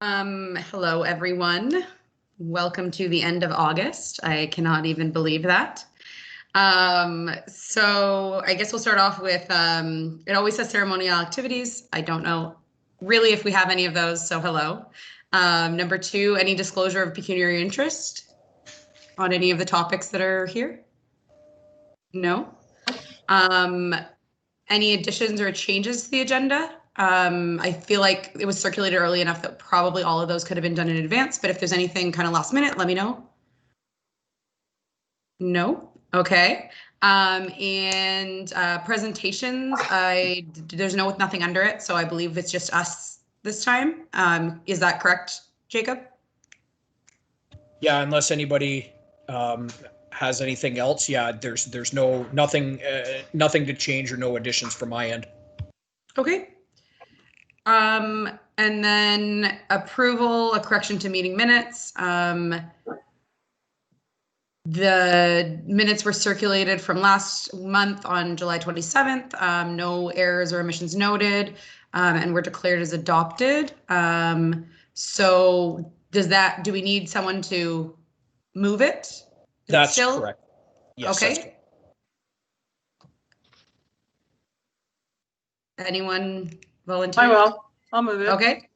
Hello, everyone. Welcome to the end of August. I cannot even believe that. So I guess we'll start off with, it always says ceremonial activities. I don't know really if we have any of those, so hello. Number two, any disclosure of pecuniary interest on any of the topics that are here? No. Any additions or changes to the agenda? I feel like it was circulated early enough that probably all of those could have been done in advance, but if there's anything kind of last minute, let me know. No? Okay. And presentations, there's nothing under it, so I believe it's just us this time. Is that correct, Jacob? Yeah, unless anybody has anything else. Yeah, there's nothing to change or no additions from my end. Okay. And then approval, a correction to meeting minutes. The minutes were circulated from last month on July 27th. No errors or omissions noted, and were declared as adopted. So do we need someone to move it? That's correct. Yes, okay. That's correct. Anyone volunteer? I will. I'll move it. Okay.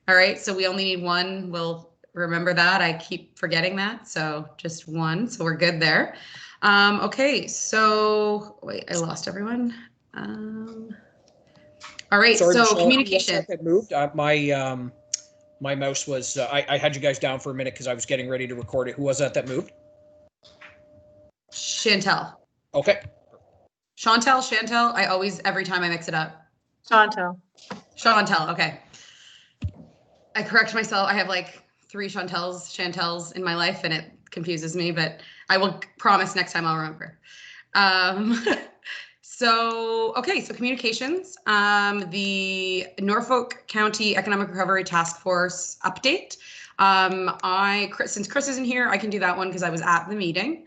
All right. So we only need one. We'll remember that. I keep forgetting that. So just one. So we're good there. Okay. So wait, I lost everyone. All right. Sorry, so Michelle, communication. That moved. My mouse was. I had you guys down for a minute because I was getting ready to record it. Who was that moved? Chantel. Okay. Chantel. I always, every time I mix it up. Chantel. Okay. I correct myself. I have like 3 Chantels in my life, and it confuses me, but I will promise next time I'll remember. So communications, the Norfolk County Economic Recovery Task Force update. Since Chris isn't here, I can do that one because I was at the meeting.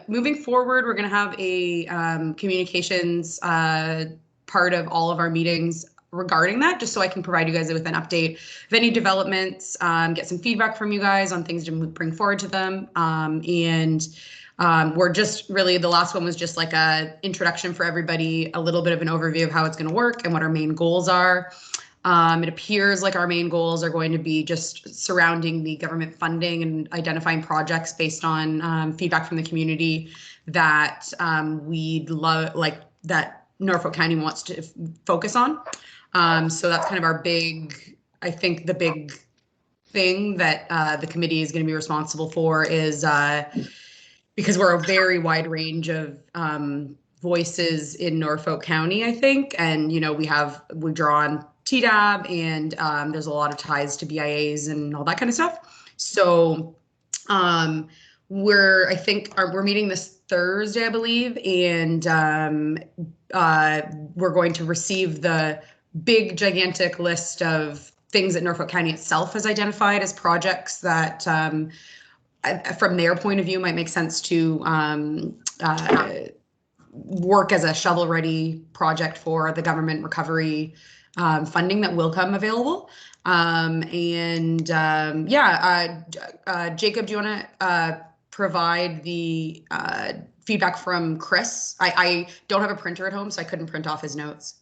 Moving forward, we're going to have a communications part of all of our meetings regarding that, just so I can provide you guys with an update of any developments, get some feedback from you guys on things to bring forward to them. We're just really, the last one was just like a introduction for everybody, a little bit of an overview of how it's going to work and what our main goals are. It appears like our main goals are going to be just surrounding the government funding and identifying projects based on feedback from the community that we'd love, like that Norfolk County wants to focus on. So that's kind of our big, I think the big thing that the committee is going to be responsible for is because we're a very wide range of voices in Norfolk County, I think. And, you know, we draw on TEDAB, and there's a lot of ties to BIAs and all that kind of stuff. So we're meeting this Thursday, I believe, and we're going to receive the big, gigantic list of things that Norfolk County itself has identified as projects that from their point of view might make sense to work as a shovel-ready project for the government recovery funding that will come available. Jacob, do you want to provide the feedback from Chris? I don't have a printer at home, so I couldn't print off his notes.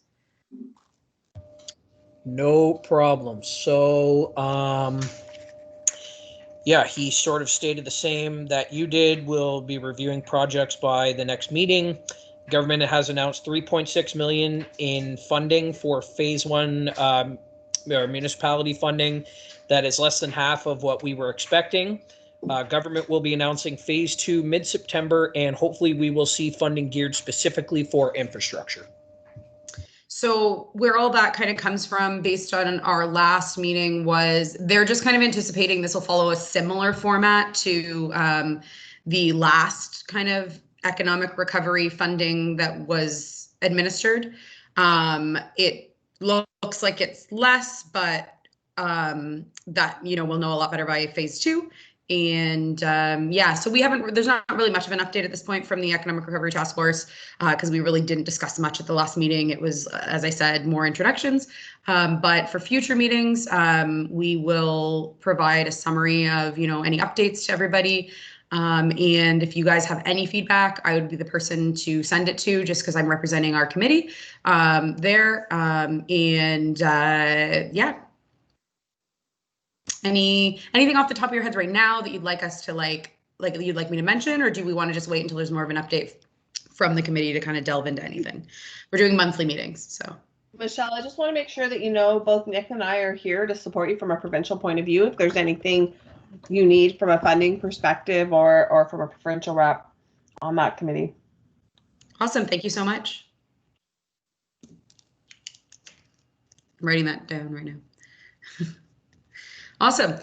No problem. So, yeah, he sort of stated the same that you did. We'll be reviewing projects by the next meeting. Government has announced $3.6 million in funding for phase 1 municipality funding. That is less than half of what we were expecting. Government will be announcing phase 2 mid-September, and hopefully we will see funding geared specifically for infrastructure. So where all that kind of comes from based on our last meeting was they're just kind of anticipating this will follow a similar format to the last kind of economic recovery funding that was administered. It looks like it's less, but that, you know, we'll know a lot better by phase 2. And yeah, so there's not really much of an update at this point from the Economic Recovery Task Force because we really didn't discuss much at the last meeting. It was, as I said, more introductions. But for future meetings, we will provide a summary of, any updates to everybody. And if you guys have any feedback, I would be the person to send it to just because I'm representing our committee there. Yeah. Anything off the top of your heads right now that you'd like us to like you'd like me to mention, or do we want to just wait until there's more of an update from the committee to kind of delve into anything? We're doing monthly meetings, so. Michelle, I just want to make sure that both Nick and I are here to support you from a provincial point of view. If there's anything you need from a funding perspective or from a provincial rep on that committee. Awesome, thank you so much. I'm writing that down right now. Awesome.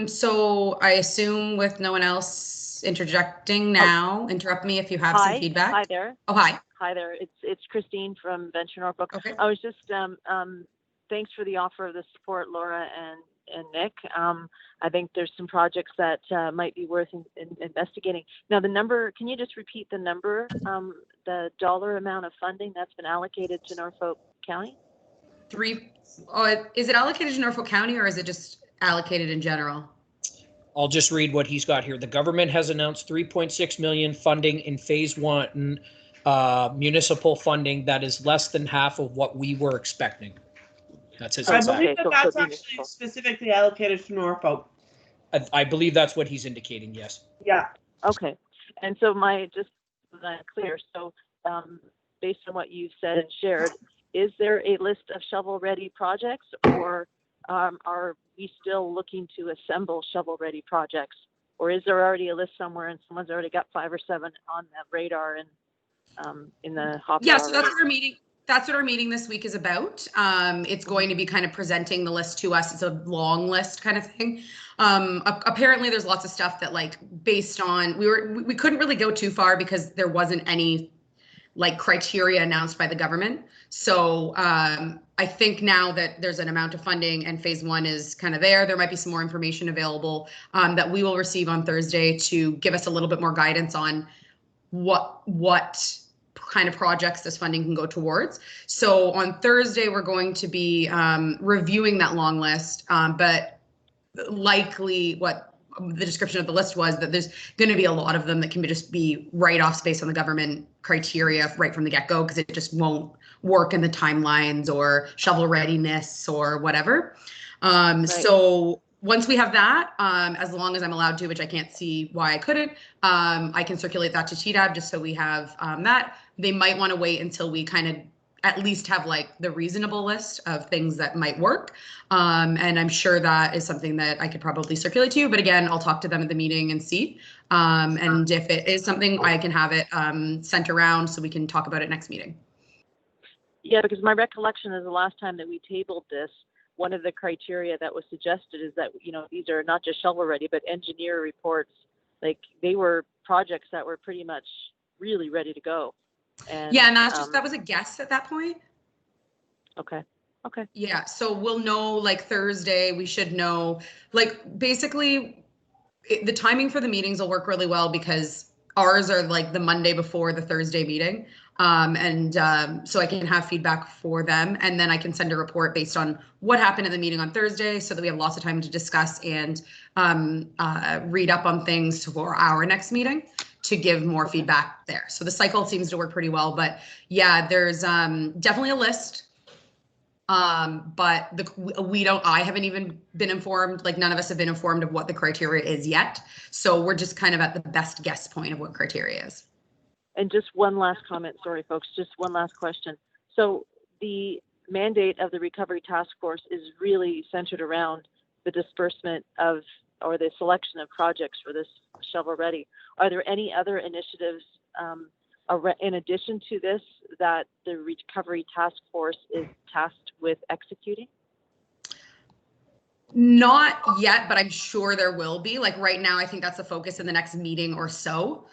So I assume with no one else interjecting now, interrupt me if you have some feedback. Hi there. Oh, hi. Hi there. It's Christine from Venture Norfolk. Okay. I was just thanks for the offer of the support, Laura and Nick. I think there's some projects that might be worth investigating. Now, the number. Can you just repeat the number? The dollar amount of funding that's been allocated to Norfolk County? Is it allocated to Norfolk County or is it just allocated in general? I'll just read what he's got here. The government has announced 3.6 million funding in phase 1 municipal funding. That is less than half of what we were expecting. That's his exact. I believe that's actually specifically allocated to Norfolk. I believe that's what he's indicating. Yes. Yeah. Okay. And so just clear. So based on what you've said and shared, is there a list of shovel-ready projects, or are we still looking to assemble shovel-ready projects, or is there already a list somewhere and someone's already got 5 or 7 on the radar and in the hopper? Yeah, so that's what our meeting. That's what our meeting this week is about. It's going to be kind of presenting the list to us. It's a long list kind of thing. Apparently, there's lots of stuff that, like, based on we couldn't really go too far because there wasn't any like criteria announced by the government. So I think now that there's an amount of funding and phase 1 is kind of there might be some more information available that we will receive on Thursday to give us a little bit more guidance on what kind of projects this funding can go towards. So on Thursday, we're going to be reviewing that long list, but likely what the description of the list was that there's going to be a lot of them that can just be write-offs based on the government criteria right from the get-go, because it just won't work in the timelines or shovel readiness or whatever. Right. So once we have that, as long as I'm allowed to, which I can't see why I couldn't, I can circulate that to TEDAB just so we have that. They might want to wait until we kind of at least have like the reasonable list of things that might work. And I'm sure that is something that I could probably circulate to you. But again, I'll talk to them at the meeting and see. And if it is something, I can have it sent around so we can talk about it next meeting. Yeah, because my recollection is the last time that we tabled this, one of the criteria that was suggested is that, these are not just shovel ready, but engineer reports, like they were projects that were pretty much really ready to go. And, yeah, and that was a guess at that point. Okay. Yeah, so we'll know like Thursday. We should know, like, basically the timing for the meetings will work really well because ours are like the Monday before the Thursday meeting. So I can have feedback for them, and then I can send a report based on what happened at the meeting on Thursday so that we have lots of time to discuss and read up on things for our next meeting to give more feedback there. So the cycle seems to work pretty well, but yeah, there's definitely a list. But I haven't even been informed, like none of us have been informed of what the criteria is yet. So we're just kind of at the best guess point of what criteria is. And just one last comment, sorry folks, just one last question. So the mandate of the Recovery Task Force is really centered around the disbursement of, or the selection of projects for this shovel ready. Are there any other initiatives in addition to this that the Recovery Task Force is tasked with executing? Not yet, but I'm sure there will be. Like right now, I think that's the focus in the next meeting or so.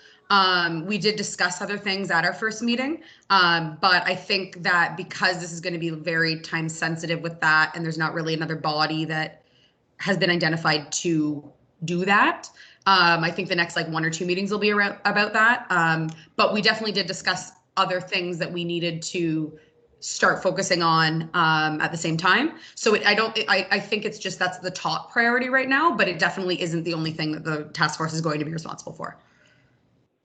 We did discuss other things at our first meeting, but I think that because this is going to be very time sensitive with that, and there's not really another body that has been identified to do that. I think the next like 1 or 2 meetings will be around about that. But we definitely did discuss other things that we needed to start focusing on at the same time. So I think it's just that's the top priority right now, but it definitely isn't the only thing that the task force is going to be responsible for.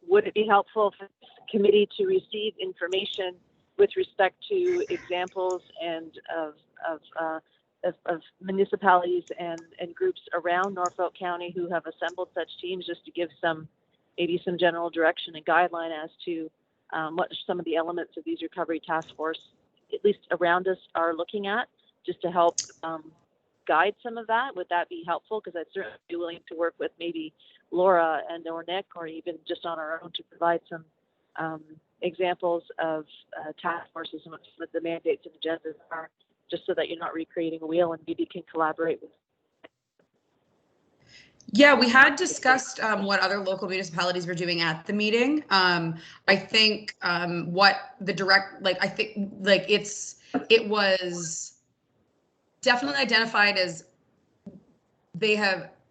Would it be helpful for this committee to receive information with respect to examples and of municipalities and groups around Norfolk County who have assembled such teams, just to give maybe some general direction and guideline as to what some of the elements of these recovery task force, at least around us, are looking at, just to help guide some of that? Would that be helpful? Because I'd certainly be willing to work with maybe Laura and or Nick, or even just on our own, to provide some examples of task forces and what the mandates and agendas are, just so that you're not recreating a wheel, and maybe can collaborate with. Yeah, we had discussed what other local municipalities were doing at the meeting. I think what the direct, like, I think like it was definitely identified as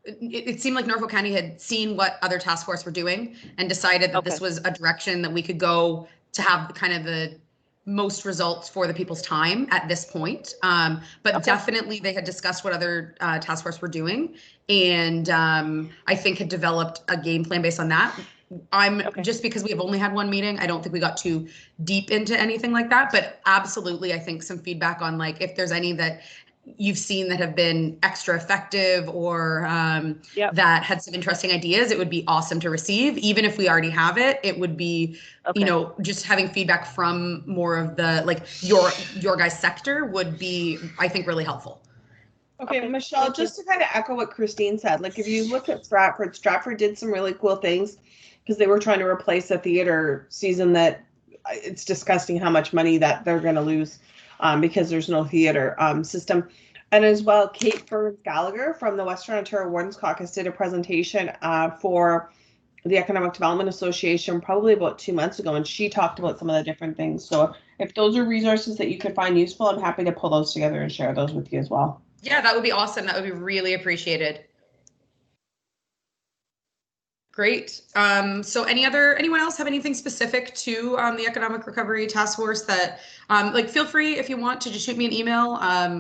it seemed like Norfolk County had seen what other task force were doing and decided that this was a direction that we could go to have kind of the most results for the people's time at this point. But definitely they had discussed what other task force were doing, and I think had developed a game plan based on that. Just because we have only had one meeting, I don't think we got too deep into anything like that, but absolutely, I think some feedback on like if there's any that you've seen that have been extra effective or that had some interesting ideas, it would be awesome to receive. Even if we already have it, it would be, you know, just having feedback from more of the, like your guys' sector would be, I think, really helpful. Okay, Michelle, just to kind of echo what Christine said, like if you look at Stratford did some really cool things because they were trying to replace a theater season that it's disgusting how much money that they're going to lose because there's no theater system. And as well, Kate Burns Gallagher from the Western Ontario Wardens Caucus did a presentation for the Economic Development Association probably about 2 months ago, and she talked about some of the different things. So if those are resources that you could find useful, I'm happy to pull those together and share those with you as well. Yeah, that would be awesome. That would be really appreciated. Great. So anyone else have anything specific to the Economic Recovery Task Force that, like, feel free if you want to just shoot me an email,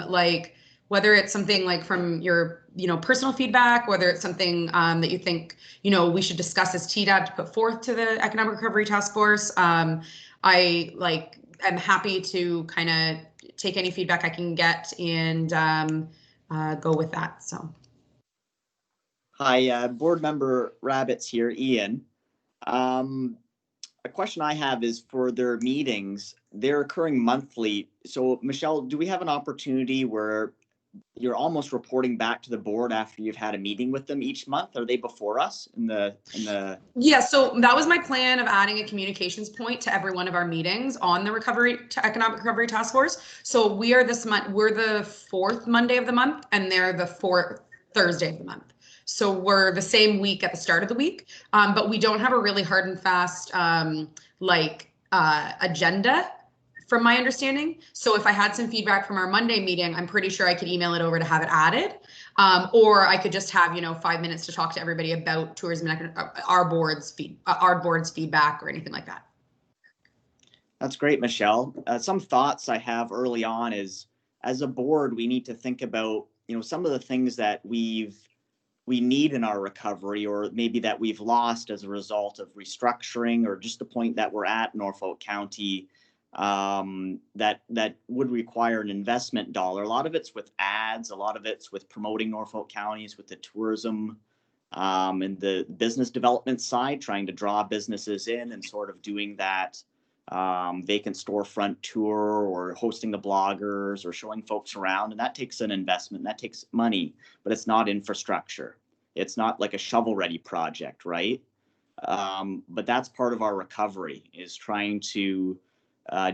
like whether it's something like from your, personal feedback, whether it's something that you think, we should discuss as TEDAB to put forth to the Economic Recovery Task Force. I'm happy to kind of take any feedback I can get and go with that. So. Hi, board member Rabbits here, Ian. A question I have is for their meetings, they're occurring monthly. So Michelle, do we have an opportunity where you're almost reporting back to the board after you've had a meeting with them each month? Are they before us in the? Yeah, so that was my plan of adding a communications point to every one of our meetings on the Economic Recovery Task Force. So we are this month, we're the 4th Monday of the month, and they're the 4th Thursday of the month. So we're the same week at the start of the week, but we don't have a really hard and fast agenda from my understanding. So if I had some feedback from our Monday meeting, I'm pretty sure I could email it over to have it added, or I could just have 5 minutes to talk to everybody about tourism and our board's feedback or anything like that. That's great, Michelle. Some thoughts I have early on is, as a board, we need to think about some of the things that we need in our recovery, or maybe that we've lost as a result of restructuring, or just the point that we're at Norfolk County, that would require an investment dollar. A lot of it's with ads, a lot of it's with promoting Norfolk Counties, with the tourism and the business development side, trying to draw businesses in and sort of doing that vacant storefront tour, or hosting the bloggers, or showing folks around. And that takes an investment, that takes money, but it's not infrastructure. It's not like a shovel ready project, right? But that's part of our recovery, is trying to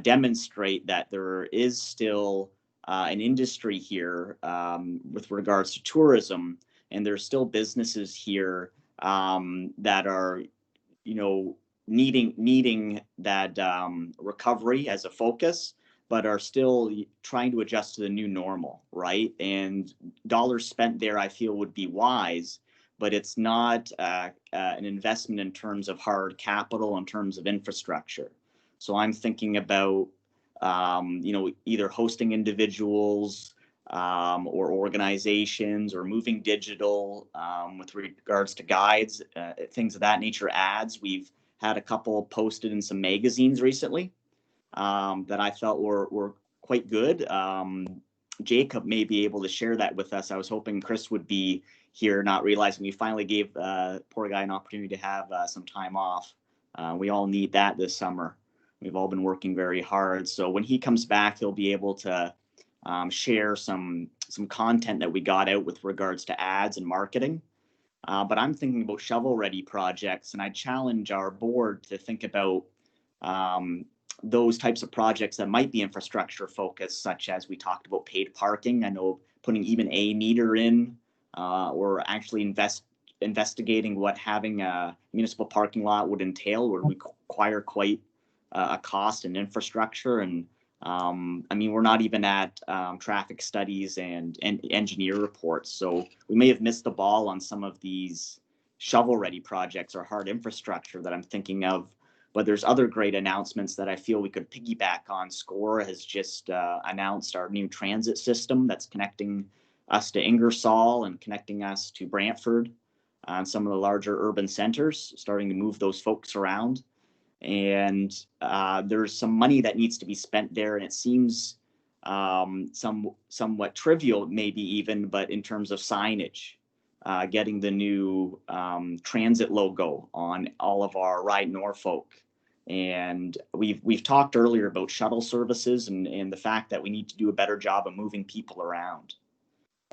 demonstrate that there is still an industry here with regards to tourism, and there's still businesses here that are, needing that recovery as a focus, but are still trying to adjust to the new normal, right? And dollars spent there, I feel, would be wise, but it's not an investment in terms of hard capital, in terms of infrastructure. So I'm thinking about, either hosting individuals or organizations, or moving digital with regards to guides, things of that nature, ads. We've had a couple posted in some magazines recently that I felt were quite good. Jacob may be able to share that with us. I was hoping Chris would be here, not realizing we finally gave poor guy an opportunity to have some time off. We all need that this summer. We've all been working very hard. So when he comes back, he'll be able to share some content that we got out with regards to ads and marketing. But I'm thinking about shovel-ready projects, and I challenge our board to think about those types of projects that might be infrastructure focused, such as we talked about paid parking. I know putting even a meter in, or actually investigating what having a municipal parking lot would entail would require quite a cost and infrastructure. And we're not even at traffic studies and engineer reports. So we may have missed the ball on some of these shovel-ready projects or hard infrastructure that I'm thinking of. But there's other great announcements that I feel we could piggyback on. SCORE has just announced our new transit system that's connecting us to Ingersoll and connecting us to Brantford and some of the larger urban centers, starting to move those folks around. And there's some money that needs to be spent there, and it seems somewhat trivial, maybe even, but in terms of signage, getting the new transit logo on all of our Ride Norfolk. And we've talked earlier about shuttle services and the fact that we need to do a better job of moving people around.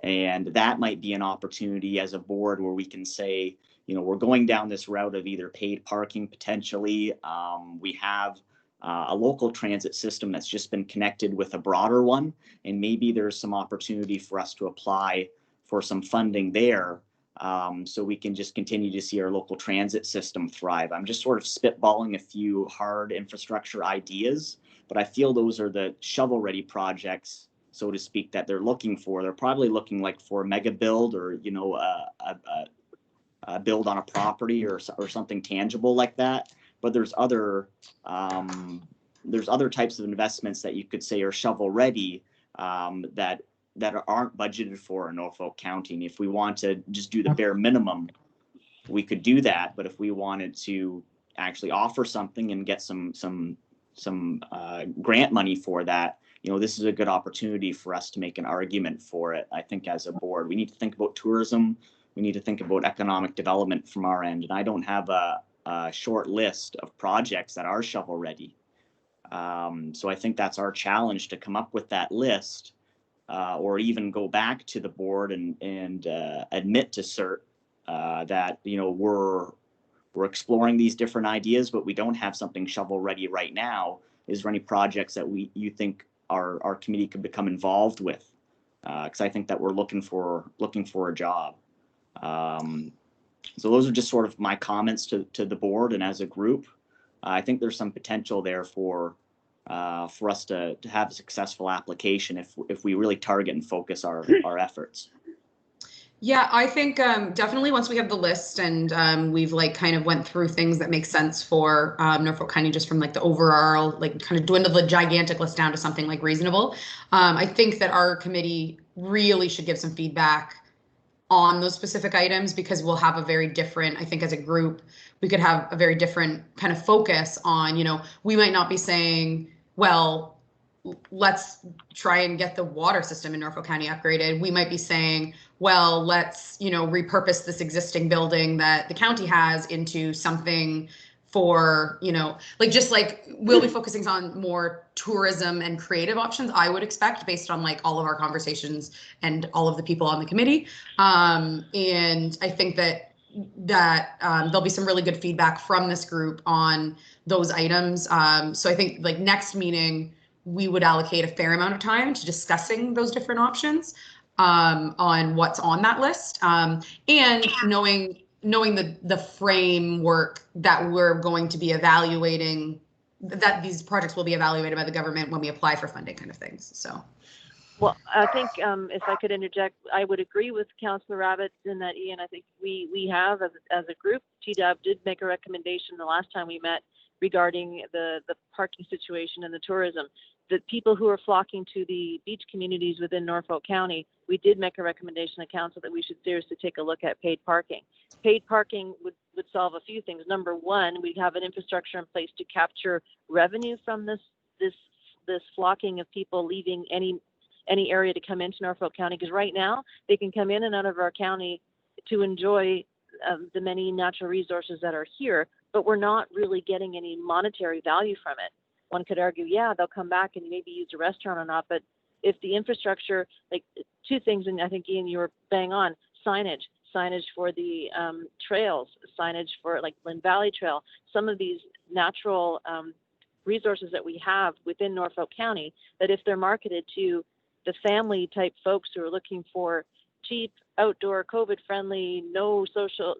And that might be an opportunity as a board where we can say, we're going down this route of either paid parking potentially. We have a local transit system that's just been connected with a broader one, and maybe there's some opportunity for us to apply for some funding there, so we can just continue to see our local transit system thrive. I'm just sort of spitballing a few hard infrastructure ideas, but I feel those are the shovel-ready projects, so to speak, that they're looking for. They're probably looking like for a mega build, or a build on a property or something tangible like that. But there's other types of investments that you could say are shovel ready that aren't budgeted for in Norfolk County. And if we want to just do the bare minimum, we could do that. But if we wanted to actually offer something and get some grant money for that, this is a good opportunity for us to make an argument for it. I think as a board, we need to think about tourism. We need to think about economic development from our end. And I don't have a short list of projects that are shovel ready. So I think that's our challenge, to come up with that list, or even go back to the board and admit to CERT that we're exploring these different ideas, but we don't have something shovel ready right now. Is there any projects that you think our committee could become involved with? Because I think that we're looking for a job. So those are just sort of my comments to the board, and as a group, I think there's some potential there for us to have a successful application if we really target and focus our efforts. Yeah, I think definitely once we have the list and we've kind of went through things that make sense for Norfolk County, just from the overall kind of dwindle the gigantic list down to something reasonable. I think that our committee really should give some feedback on those specific items, because we'll have a very different, I think as a group, we could have a very different kind of focus on, we might not be saying, well, let's try and get the water system in Norfolk County upgraded. We might be saying, well, let's, repurpose this existing building that the county has into something for, we'll be focusing on more tourism and creative options, I would expect, based on all of our conversations and all of the people on the committee. And I think that there'll be some really good feedback from this group on those items. So I think next meeting, we would allocate a fair amount of time to discussing those different options on what's on that list, and knowing the framework that we're going to be evaluating, that these projects will be evaluated by the government when we apply for funding, kind of things. So Well, I think if I could interject, I would agree with Councillor Rabbit in that, Ian, I think we have, as a group, TEDAB did make a recommendation the last time we met regarding the parking situation and the tourism. The people who are flocking to the beach communities within Norfolk County, we did make a recommendation to council that we should seriously take a look at paid parking. Paid parking would solve a few things. Number one, we'd have an infrastructure in place to capture revenue from this flocking of people leaving any area to come into Norfolk County, because right now they can come in and out of our county to enjoy the many natural resources that are here, but we're not really getting any monetary value from it. One could argue, yeah, they'll come back and maybe use a restaurant or not, but if the infrastructure, like two things, and I think Ian, you were bang on, signage for the trails, signage for like Lynn Valley Trail, some of these natural resources that we have within Norfolk County, that if they're marketed to the family type folks who are looking for cheap, outdoor, COVID friendly, no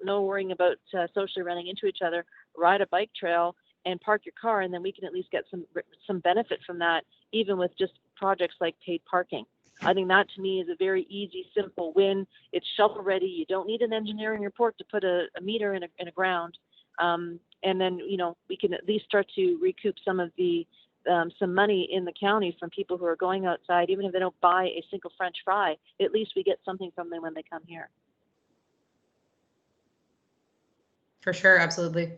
worrying about socially running into each other, ride a bike trail and park your car, and then we can at least get some benefit from that, even with just projects like paid parking. I think that to me is a very easy, simple win. It's shovel ready. You don't need an engineering report to put a meter in a ground. And then, we can at least start to recoup some of the some money in the county from people who are going outside. Even if they don't buy a single French fry, at least we get something from them when they come here. For sure, absolutely.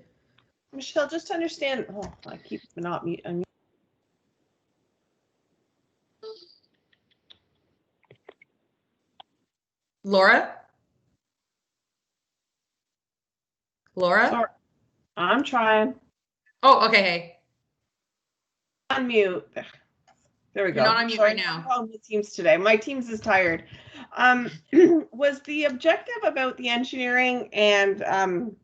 Michelle, just to understand, I keep not mute. Laura? Sorry, I'm trying. Oh, okay. Hey. Unmute. There we go. You're not on mute right now. I'm the Teams today. My Teams is tired. Was the objective about the engineering and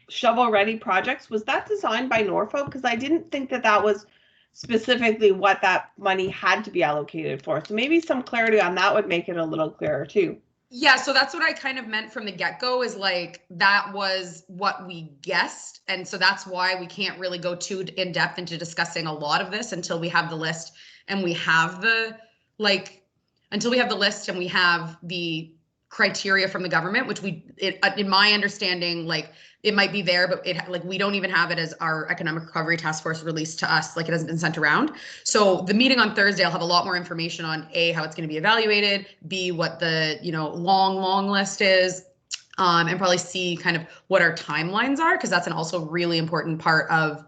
shovel-ready projects, was that designed by Norfolk? Because I didn't think that was specifically what that money had to be allocated for. So maybe some clarity on that would make it a little clearer too. Yeah, so that's what I kind of meant from the get-go, is like that was what we guessed. And so that's why we can't really go too in depth into discussing a lot of this until we have the list and we have until we have the list and we have the criteria from the government, which in my understanding, it might be there, but we don't even have it as our economic recovery task force released to us. It hasn't been sent around. So the meeting on Thursday, I'll have a lot more information on A, how it's going to be evaluated, B, what the long list is, and probably C, kind of what our timelines are, because that's an also really important part of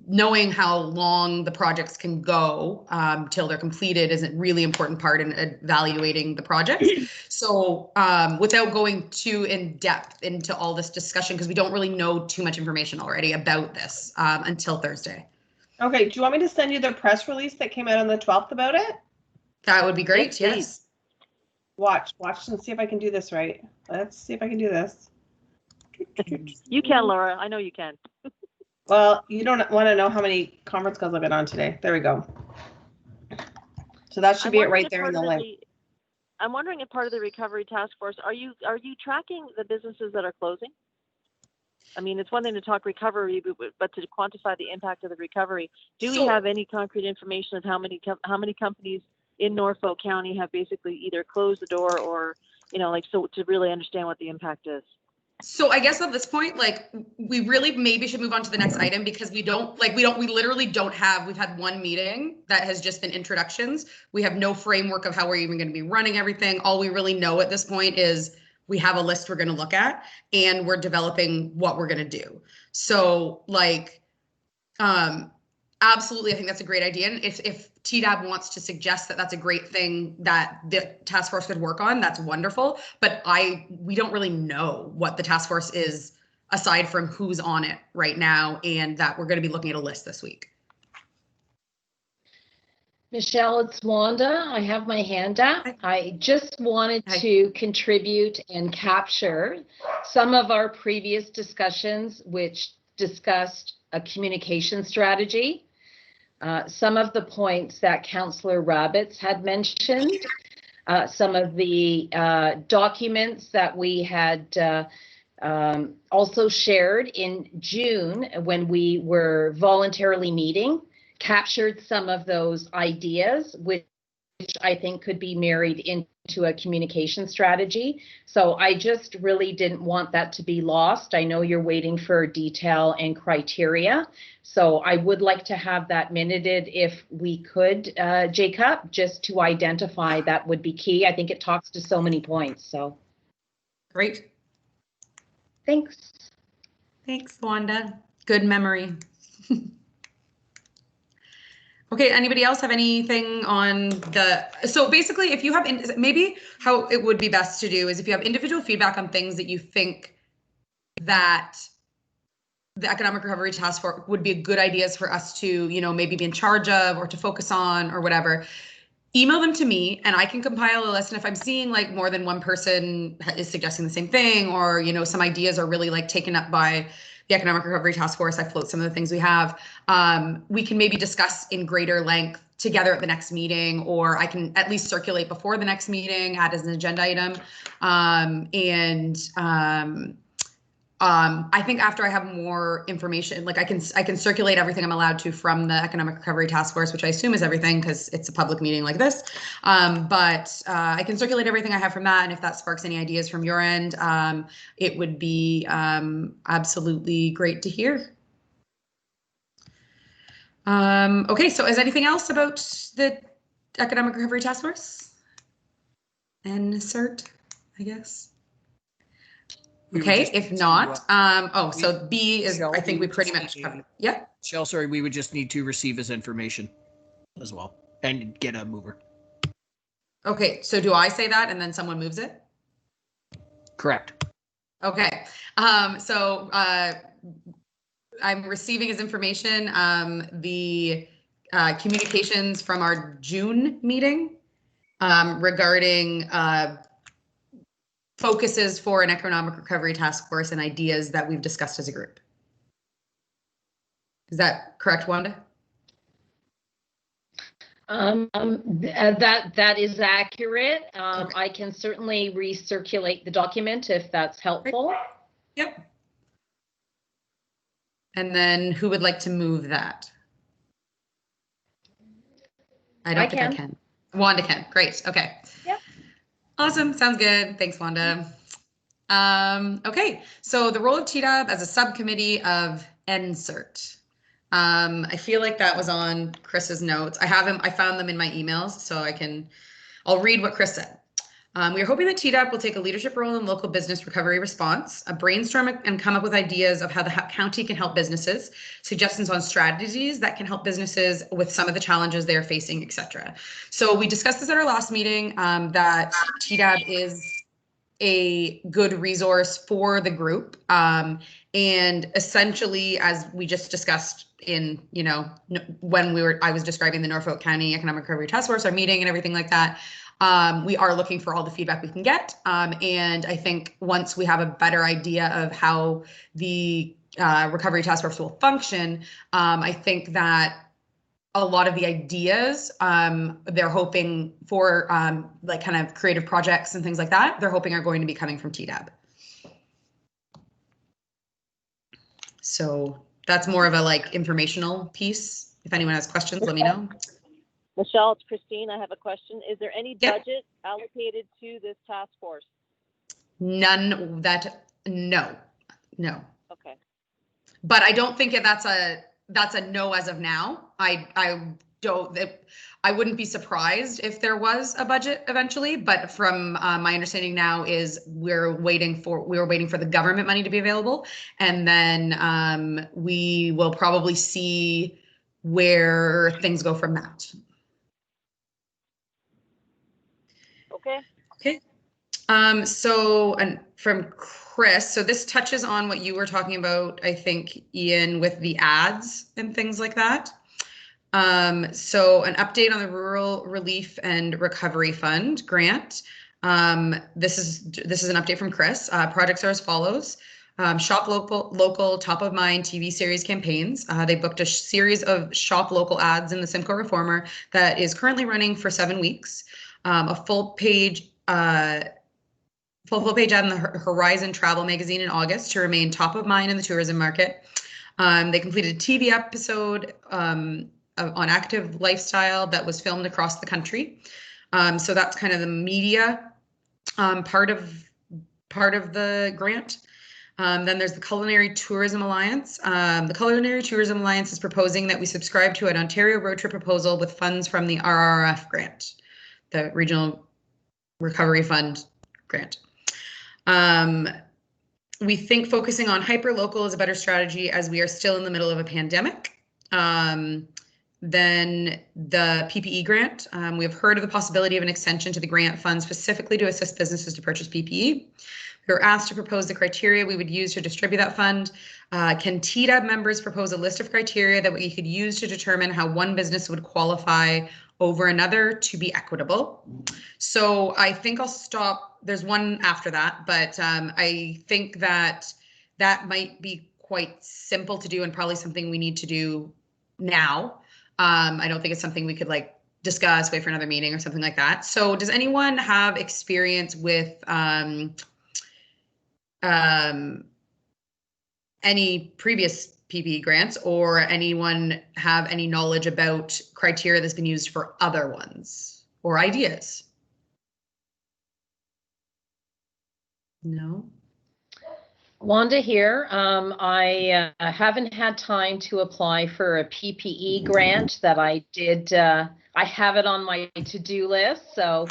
knowing how long the projects can go till they're completed is a really important part in evaluating the projects. So without going too in depth into all this discussion, because we don't really know too much information already about this until Thursday. Okay, do you want me to send you the press release that came out on the 12th about it? That would be great, yes. Watch and see if I can do this right. Let's see if I can do this. You can, Laura. I know you can. Well, you don't want to know how many conference calls I've been on today. There we go. So that should be it right there in the link. I'm wondering if part of the recovery task force, are you tracking the businesses that are closing? I mean, it's one thing to talk recovery, but to quantify the impact of the recovery, we have any concrete information of how many companies in Norfolk County have basically either closed the door or, so to really understand what the impact is? So I guess at this point, we really maybe should move on to the next item, because we literally don't have, we've had one meeting that has just been introductions. We have no framework of how we're even going to be running everything. All we really know at this point is we have a list we're going to look at and we're developing what we're going to do. So absolutely, I think that's a great idea. And if TEDAB wants to suggest that that's a great thing that the task force could work on, that's wonderful. But we don't really know what the task force is aside from who's on it right now, and that we're going to be looking at a list this week. Michelle, it's Wanda. I have my hand up. I just wanted to contribute and capture some of our previous discussions, which discussed a communication strategy. Some of the points that Councillor Rabbits had mentioned, some of the documents that we had also shared in June when we were voluntarily meeting captured some of those ideas, which I think could be married into a communication strategy. So I just really didn't want that to be lost. I know you're waiting for detail and criteria. So I would like to have that minuted if we could, Jacob, just to identify that would be key. I think it talks to so many points. So Great. thanks. Thanks, Wanda. Good memory. Okay, anybody else have anything on so basically if you have, maybe how it would be best to do is if you have individual feedback on things that you think that the Economic Recovery Task Force would be good ideas for us to, maybe be in charge of or to focus on or whatever, email them to me and I can compile a list. And if I'm seeing like more than one person is suggesting the same thing, or, some ideas are really like taken up by the Economic Recovery Task Force, I float some of the things we have. We can maybe discuss in greater length together at the next meeting, or I can at least circulate before the next meeting, add as an agenda item. I think after I have more information, like I can circulate everything I'm allowed to from the Economic Recovery Task Force, which I assume is everything because it's a public meeting like this. But I can circulate everything I have from that. And if that sparks any ideas from your end, it would be absolutely great to hear. Okay, so is anything else about the Economic Recovery Task Force? And CERT, I guess. Okay, if not, so B is, I think we pretty much covered. Yeah. Shell, sorry, we would just need to receive his information as well and get a mover. Okay, so do I say that and then someone moves it? Correct. Okay, so I'm receiving his information. The communications from our June meeting regarding focuses for an Economic Recovery Task Force and ideas that we've discussed as a group. Is that correct, Wanda? That is accurate. Okay. I can certainly recirculate the document if that's helpful. Yep. And then who would like to move that? I don't think I can. Wanda can. Great. Okay. Yep. Awesome. Sounds good. Thanks, Wanda. Okay. So the role of TEDAB as a subcommittee of NCERT. I feel like that was on Chris's notes. I found them in my emails, so I'll read what Chris said. We are hoping that TEDAB will take a leadership role in local business recovery response, brainstorm and come up with ideas of how the county can help businesses, suggestions on strategies that can help businesses with some of the challenges they are facing, etc. So we discussed this at our last meeting, that TEDAB is a good resource for the group. And essentially, as we just discussed in, when I was describing the Norfolk County Economic Recovery Task Force, our meeting and everything like that, we are looking for all the feedback we can get. And I think once we have a better idea of how the Recovery Task Force will function, I think that a lot of the ideas they're hoping for, like kind of creative projects and things like that, they're hoping are going to be coming from TEDAB. So that's more of a like informational piece. If anyone has questions, let me know. Michelle, it's Christine. I have a question. Is there any budget allocated to this task force? None. No. Okay. But I don't think that's a no as of now. I wouldn't be surprised if there was a budget eventually, but from my understanding now is we were waiting for the government money to be available, and then we will probably see where things go from that. Okay. So, and from Chris, so this touches on what you were talking about, I think, Ian, with the ads and things like that. So an update on the Rural Relief and Recovery Fund grant. This is an update from Chris. Projects are as follows. Shop local, top of mind TV series campaigns. They booked a series of shop local ads in the Simcoe Reformer that is currently running for 7 weeks. A full page ad in the Horizon Travel magazine in August to remain top of mind in the tourism market. They completed a TV episode on active lifestyle that was filmed across the country. So that's kind of the media part of the grant. Then there's the Culinary Tourism Alliance. The Culinary Tourism Alliance is proposing that we subscribe to an Ontario road trip proposal with funds from the RRF grant, the Regional Recovery Fund grant. We think focusing on hyper-local is a better strategy as we are still in the middle of a pandemic. Then the PPE grant. We have heard of the possibility of an extension to the grant fund specifically to assist businesses to purchase PPE. We were asked to propose the criteria we would use to distribute that fund. Can TEDAB members propose a list of criteria that we could use to determine how one business would qualify over another to be equitable? So I think I'll stop. There's one after that, but I think that might be quite simple to do and probably something we need to do now. I don't think it's something we could like discuss, wait for another meeting or something like that. So does anyone have experience with any previous PPE grants, or anyone have any knowledge about criteria that's been used for other ones or ideas? No. Wanda here. I haven't had time to apply for a PPE grant that I did. I have it on my to-do list, so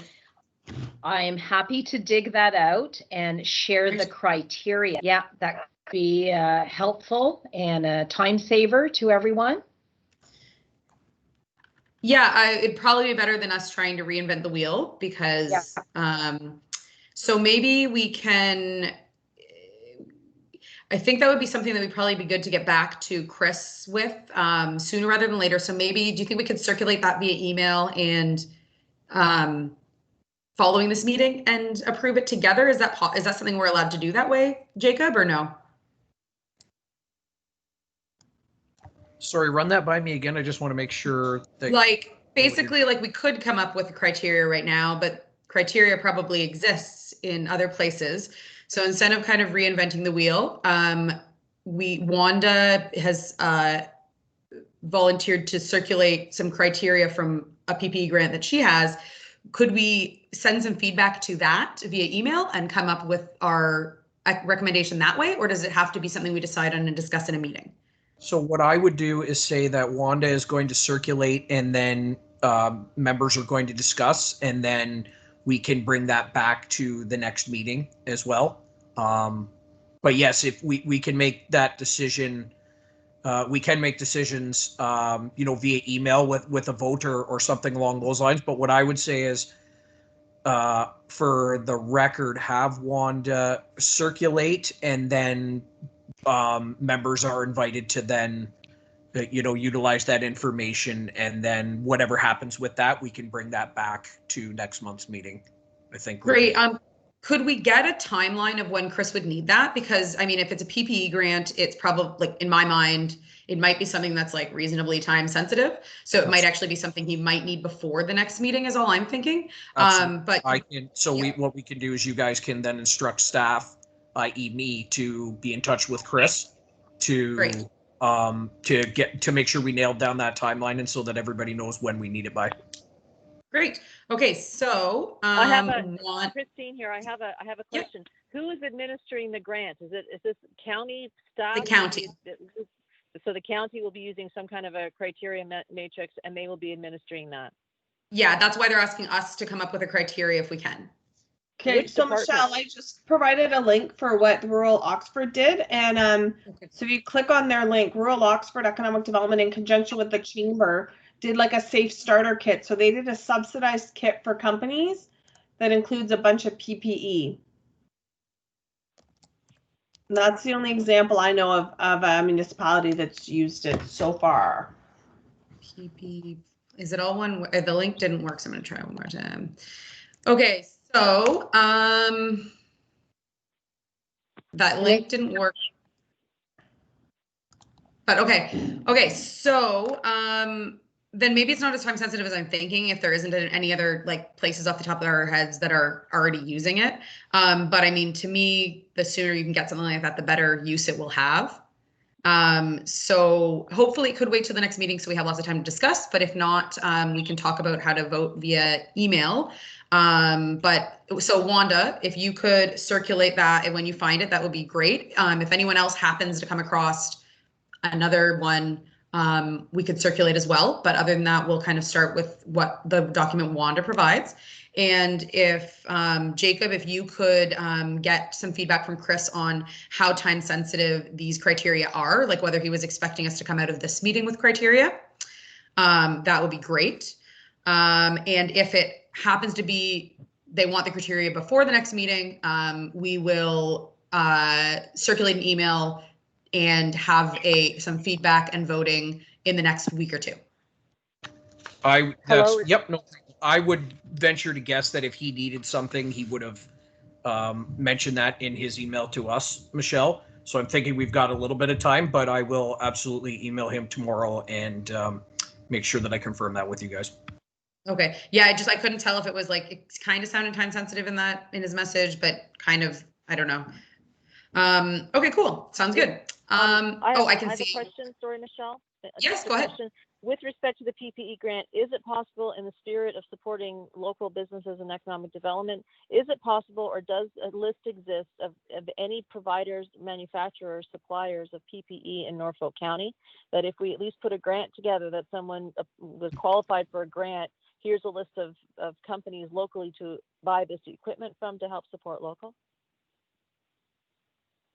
I am happy to dig that out and share the criteria. Yeah, that could be helpful and a time saver to everyone. Yeah, it'd probably be better than us trying to reinvent the wheel, because so maybe we can. I think that would be something that would probably be good to get back to Chris with sooner rather than later. So maybe, do you think we could circulate that via email and following this meeting and approve it together? Is that something we're allowed to do that way, Jacob, or no? Sorry, run that by me again. I just want to make sure that, like, basically, like, we could come up with a criteria right now, but criteria probably exists in other places. So instead of kind of reinventing the wheel, Wanda has volunteered to circulate some criteria from a PPE grant that she has. Could we send some feedback to that via email and come up with our recommendation that way? Or does it have to be something we decide on and discuss in a meeting? so what I would do is say that Wanda is going to circulate, and then members are going to discuss, and then we can bring that back to the next meeting as well. But yes, if we can make that decision, we can make decisions, via email with a vote or something along those lines. But what I would say is, for the record, have Wanda circulate, and then members are invited to then, utilize that information, and then whatever happens with that, we can bring that back to next month's meeting, I think. Great. Could we get a timeline of when Chris would need that? Because I mean, if it's a PPE grant, it's probably, like, in my mind, it might be something that's like reasonably time sensitive. So it might actually be something he might need before the next meeting is all I'm thinking. But what we can do is you guys can then instruct staff, i.e. me, to be in touch with Chris to make sure we nailed down that timeline, and so that everybody knows when we need it by. Great. Okay, so I have Christine here. I have a question. Yeah. Who is administering the grant? Is this county staff? The county. So the county will be using some kind of a criteria matrix, and they will be administering that. Yeah, that's why they're asking us to come up with a criteria if we can. Okay, so Michelle, I just provided a link for what Rural Oxford did, and so if you click on their link, Rural Oxford Economic Development, in conjunction with the Chamber, did like a safe starter kit. So they did a subsidized kit for companies that includes a bunch of PPE. And that's the only example I know of a municipality that's used it so far. PPE, is it all one? The link didn't work, so I'm gonna try one more time. Okay, so that link didn't work. But okay, so then maybe it's not as time sensitive as I'm thinking, if there isn't any other like places off the top of our heads that are already using it. But I mean, to me, the sooner you can get something like that, the better use it will have. So hopefully it could wait till the next meeting so we have lots of time to discuss, but if not, we can talk about how to vote via email. But so Wanda, if you could circulate that and when you find it, that would be great. If anyone else happens to come across another one, we could circulate as well. But other than that, we'll kind of start with what the document Wanda provides. And if Jacob, if you could get some feedback from Chris on how time sensitive these criteria are, like whether he was expecting us to come out of this meeting with criteria, that would be great. And if it happens to be they want the criteria before the next meeting, we will circulate an email and have some feedback and voting in the next week or two. Yep. No, I would venture to guess that if he needed something, he would have mentioned that in his email to us, Michelle. So I'm thinking we've got a little bit of time, but I will absolutely email him tomorrow and make sure that I confirm that with you guys. Okay. Yeah, I couldn't tell if it was like, it kind of sounded time sensitive in his message, but kind of, I don't know. Okay, cool. Sounds good. I can see. I have a question. Sorry, Michelle. Yes, go ahead. With respect to the PPE grant, is it possible in the spirit of supporting local businesses and economic development, is it possible or does a list exist of any providers, manufacturers, suppliers of PPE in Norfolk County, that if we at least put a grant together that someone was qualified for a grant, here's a list of companies locally to buy this equipment from to help support local?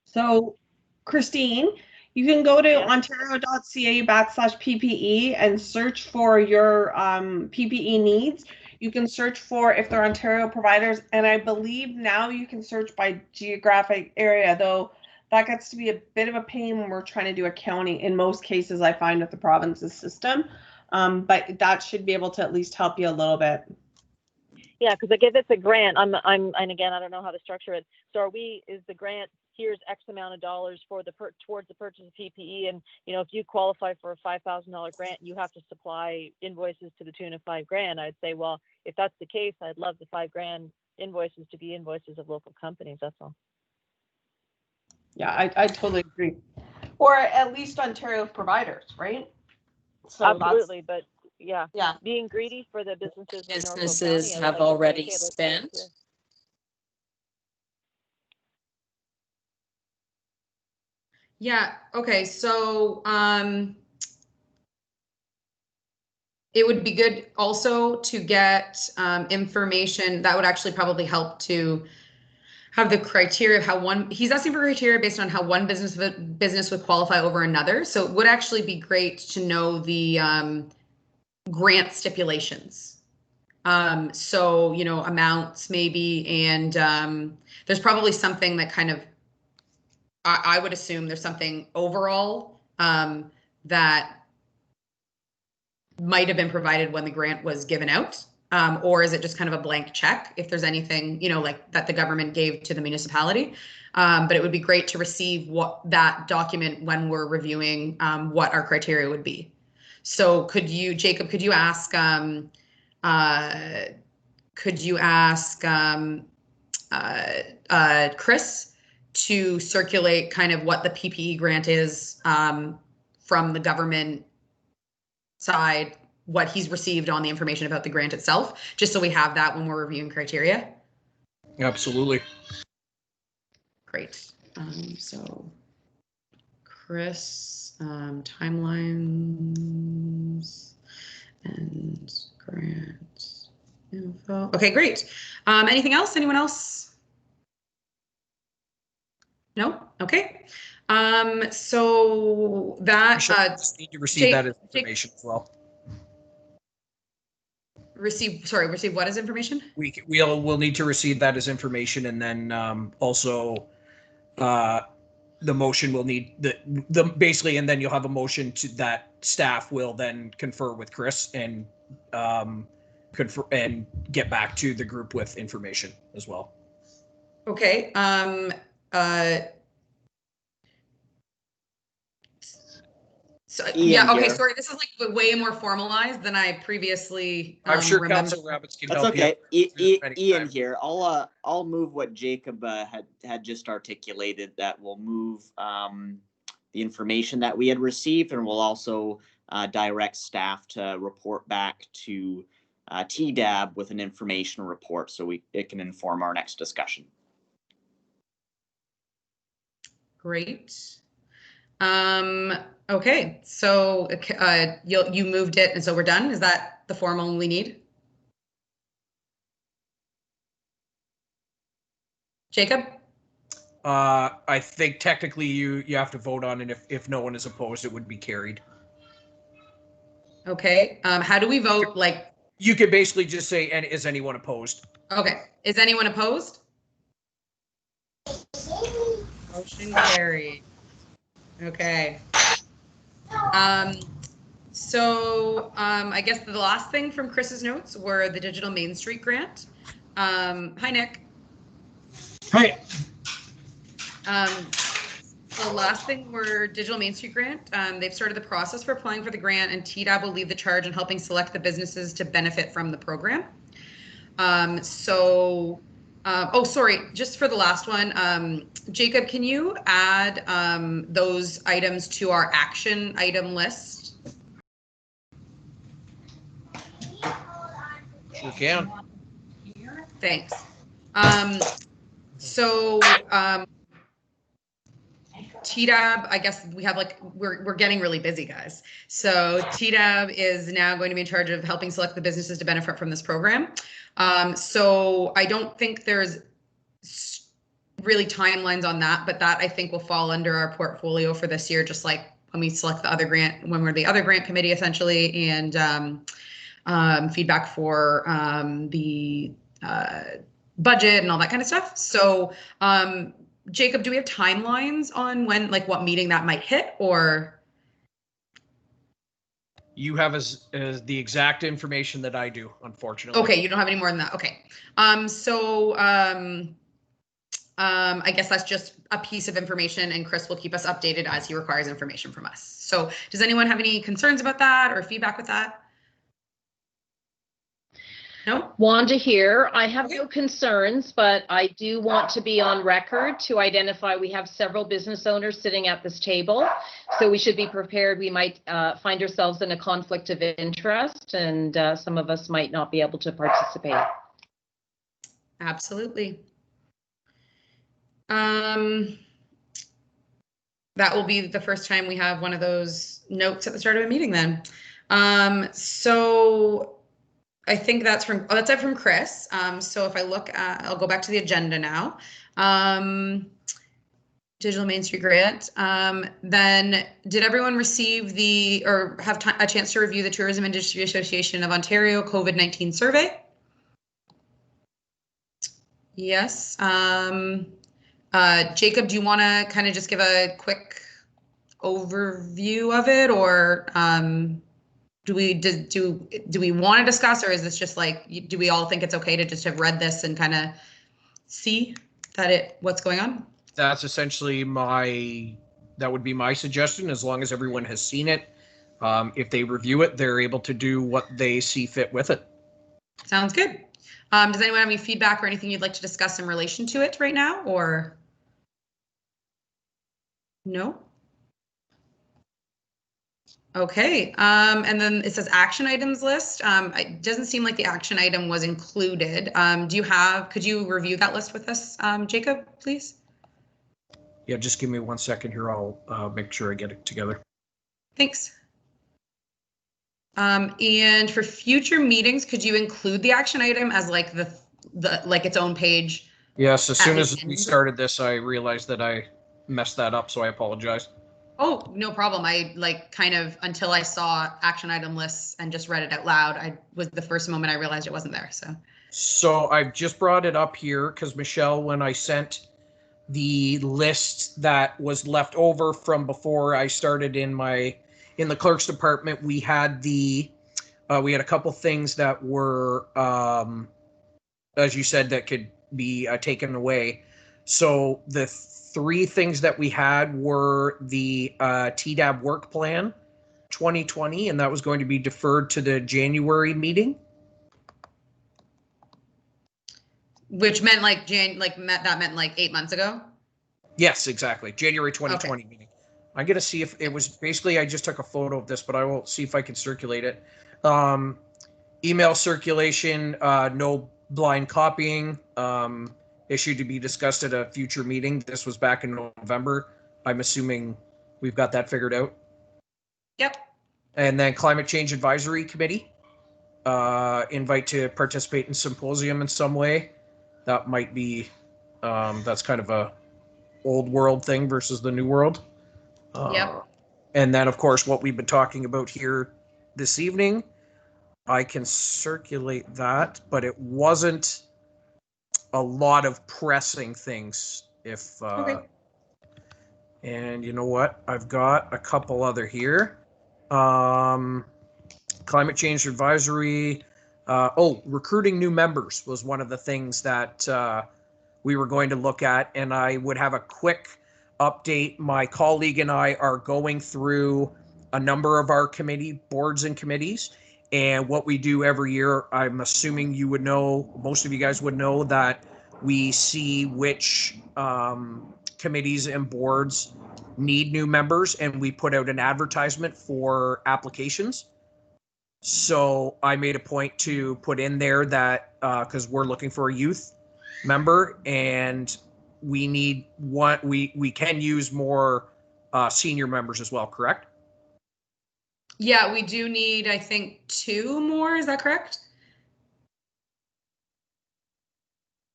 So, Christine, you can go to ontario.ca/PPE and search for your PPE needs. You can search for if they're Ontario providers, and I believe now you can search by geographic area, though that gets to be a bit of a pain when we're trying to do a county. In most cases, I find with the province's system, but that should be able to at least help you a little bit. Yeah, because like if it's a grant, and again, I don't know how to structure it. So is the grant, here's X amount of dollars for towards the purchase of PPE, and if you qualify for a $5,000 grant, you have to supply invoices to the tune of $5,000. I'd say, well, if that's the case, I'd love the $5,000 invoices to be invoices of local companies. That's all. Yeah, I totally agree. Or at least Ontario providers, right? So absolutely, but yeah, being greedy for the businesses. Businesses have already spent. Yeah. Okay. So it would be good also to get information that would actually probably help to have the criteria of how he's asking for criteria based on how one business would qualify over another. So it would actually be great to know the grant stipulations. So, amounts maybe, and there's probably something that kind of, I would assume there's something overall that might have been provided when the grant was given out. Or is it just kind of a blank check if there's anything, like that the government gave to the municipality? But it would be great to receive that document when we're reviewing what our criteria would be. So Jacob, could you ask Chris to circulate kind of what the PPE grant is from the government side, what he's received on the information about the grant itself, just so we have that when we're reviewing criteria? Absolutely. Great. So Chris, timelines and grant info. Okay, great. Anything else? Anyone else? No? Okay. So that just need to receive that information as well. Receive what as information? We'll need to receive that as information, and then also the motion will need the basically, and then you'll have a motion to that staff will then confer with Chris and confer and get back to the group with information as well. Okay. So, yeah, okay, sorry, this is like way more formalized than I previously I'm sure Council Rabbits can help. That's okay. Ian here. I'll move what Jacob had just articulated. That will move the information that we had received, and we'll also direct staff to report back to TEDAB with an information report so it can inform our next discussion. Great. Okay, so you moved it, and so we're done. Is that the formal we need? Jacob? I think technically you have to vote on it. If no one is opposed, it would be carried. Okay. How do we vote? Like, you could basically just say, "And is anyone opposed?" Okay. Is anyone opposed? Motion carried. Okay. I guess the last thing from Chris's notes were the Digital Main Street grant. Hi, Nick. Hi. The last thing were Digital Main Street grant. They've started the process for applying for the grant, and TEDAB will lead the charge in helping select the businesses to benefit from the program. Sorry, just for the last one, Jacob, can you add those items to our action item list? Sure can. Thanks. TEDAB, I guess we have we're getting really busy, guys. So TEDAB is now going to be in charge of helping select the businesses to benefit from this program. So I don't think there's really timelines on that, but that I think will fall under our portfolio for this year, just like when we select the other grant, when we're the other grant committee essentially, and feedback for the budget and all that kind of stuff. So Jacob, do we have timelines on when, what meeting that might hit, or? You have as the exact information that I do, unfortunately. Okay, you don't have any more than that. Okay. I guess that's just a piece of information, and Chris will keep us updated as he requires information from us. So does anyone have any concerns about that or feedback with that? No? Wanda here. I have no concerns, but I do want to be on record to identify we have several business owners sitting at this table, so we should be prepared. We might find ourselves in a conflict of interest, and some of us might not be able to participate. Absolutely. That will be the first time we have one of those notes at the start of a meeting then. So I think that's it from Chris. So if I look at, I'll go back to the agenda now. Digital Main Street grant. Then did everyone receive or have a chance to review the Tourism Industry Association of Ontario COVID-19 survey? Yes. Jacob, do you want to kind of just give a quick overview of it, or do we want to discuss, or is this just do we all think it's okay to just have read this and kind of see what's going on? That's essentially that would be my suggestion, as long as everyone has seen it. If they review it, they're able to do what they see fit with it. Sounds good. Does anyone have any feedback or anything you'd like to discuss in relation to it right now, or no? Okay, and then it says action items list. It doesn't seem like the action item was included. Could you review that list with us, Jacob, please? Yeah, just give me 1 second here. I'll make sure I get it together. Thanks. And for future meetings, could you include the action item as its own page? Yes, as soon as we started this, I realized that I messed that up, so I apologize. Oh, no problem. I until I saw action item lists and just read it out loud, I was the first moment I realized it wasn't there. So I've just brought it up here because Michelle, when I sent the list that was left over from before I started in the clerk's department, we had a couple things that were, as you said, that could be taken away. So the 3 things that we had were the TEDAB work plan 2020, and that was going to be deferred to the January meeting. Which meant that meant 8 months ago? Yes, exactly. January 2020 meeting. I'm gonna see if it was basically, I just took a photo of this, but I will see if I can circulate it. Email circulation, no blind copying, issue to be discussed at a future meeting. This was back in November. I'm assuming we've got that figured out. Yep. And then Climate Change Advisory Committee, invite to participate in symposium in some way. That might be, that's kind of a old world thing versus the new world. Yep. And then, of course, what we've been talking about here this evening, I can circulate that, but it wasn't a lot of pressing things. If Okay. and you know what, I've got a couple other here. Climate change advisory. Recruiting new members was one of the things that we were going to look at, and I would have a quick update. My colleague and I are going through a number of our committee boards and committees, and what we do every year, I'm assuming you would know, most of you guys would know, that we see which committees and boards need new members, and we put out an advertisement for applications. So I made a point to put in there that because we're looking for a youth member, and we need one, we can use more senior members as well, correct? Yeah, we do need, I think, 2 more. Is that correct?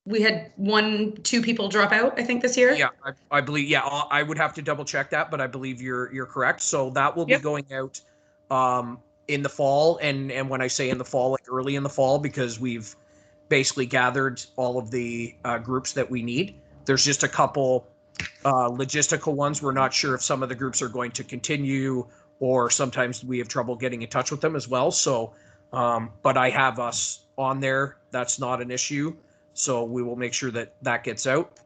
We had 2 people drop out, I think, this year. Yeah, I believe. Yeah, I would have to double check that, but I believe you're correct. So that will be going out in the fall, and when I say in the fall, like early in the fall, because we've basically gathered all of the groups that we need. There's just a couple logistical ones. We're not sure if some of the groups are going to continue, or sometimes we have trouble getting in touch with them as well. So, but I have us on there. That's not an issue. So we will make sure that that gets out.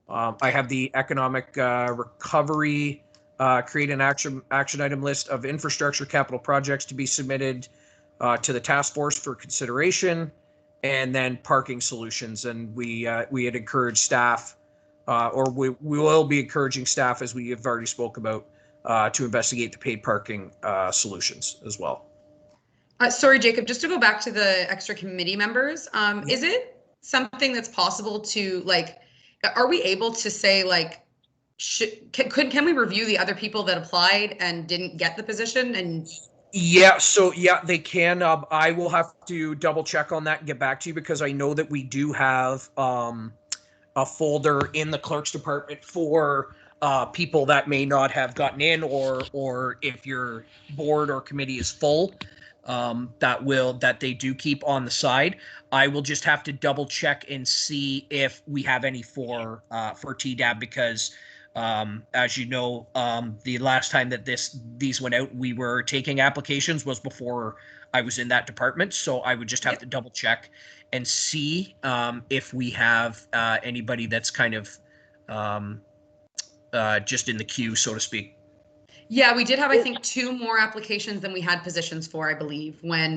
I have the economic recovery, create an action item list of infrastructure capital projects to be submitted to the task force for consideration, and then parking solutions. And we had encouraged staff, or we will be encouraging staff, as we have already spoke about, to investigate the paid parking solutions as well. Sorry, Jacob, just to go back to the extra committee members, is it something that's possible to, like, are we able to say, like, can we review the other people that applied and didn't get the position? And yeah, so yeah, they can. I will have to double check on that and get back to you, because I know that we do have a folder in the clerk's department for people that may not have gotten in, or if your board or committee is full, that they do keep on the side. I will just have to double check and see if we have any for TEDAB, because as you know, the last time that these went out, we were taking applications was before I was in that department. So I would just have to double check and see if we have anybody that's kind of just in the queue, so to speak. yeah, we did have, I think, 2 more applications than we had positions for, I believe, when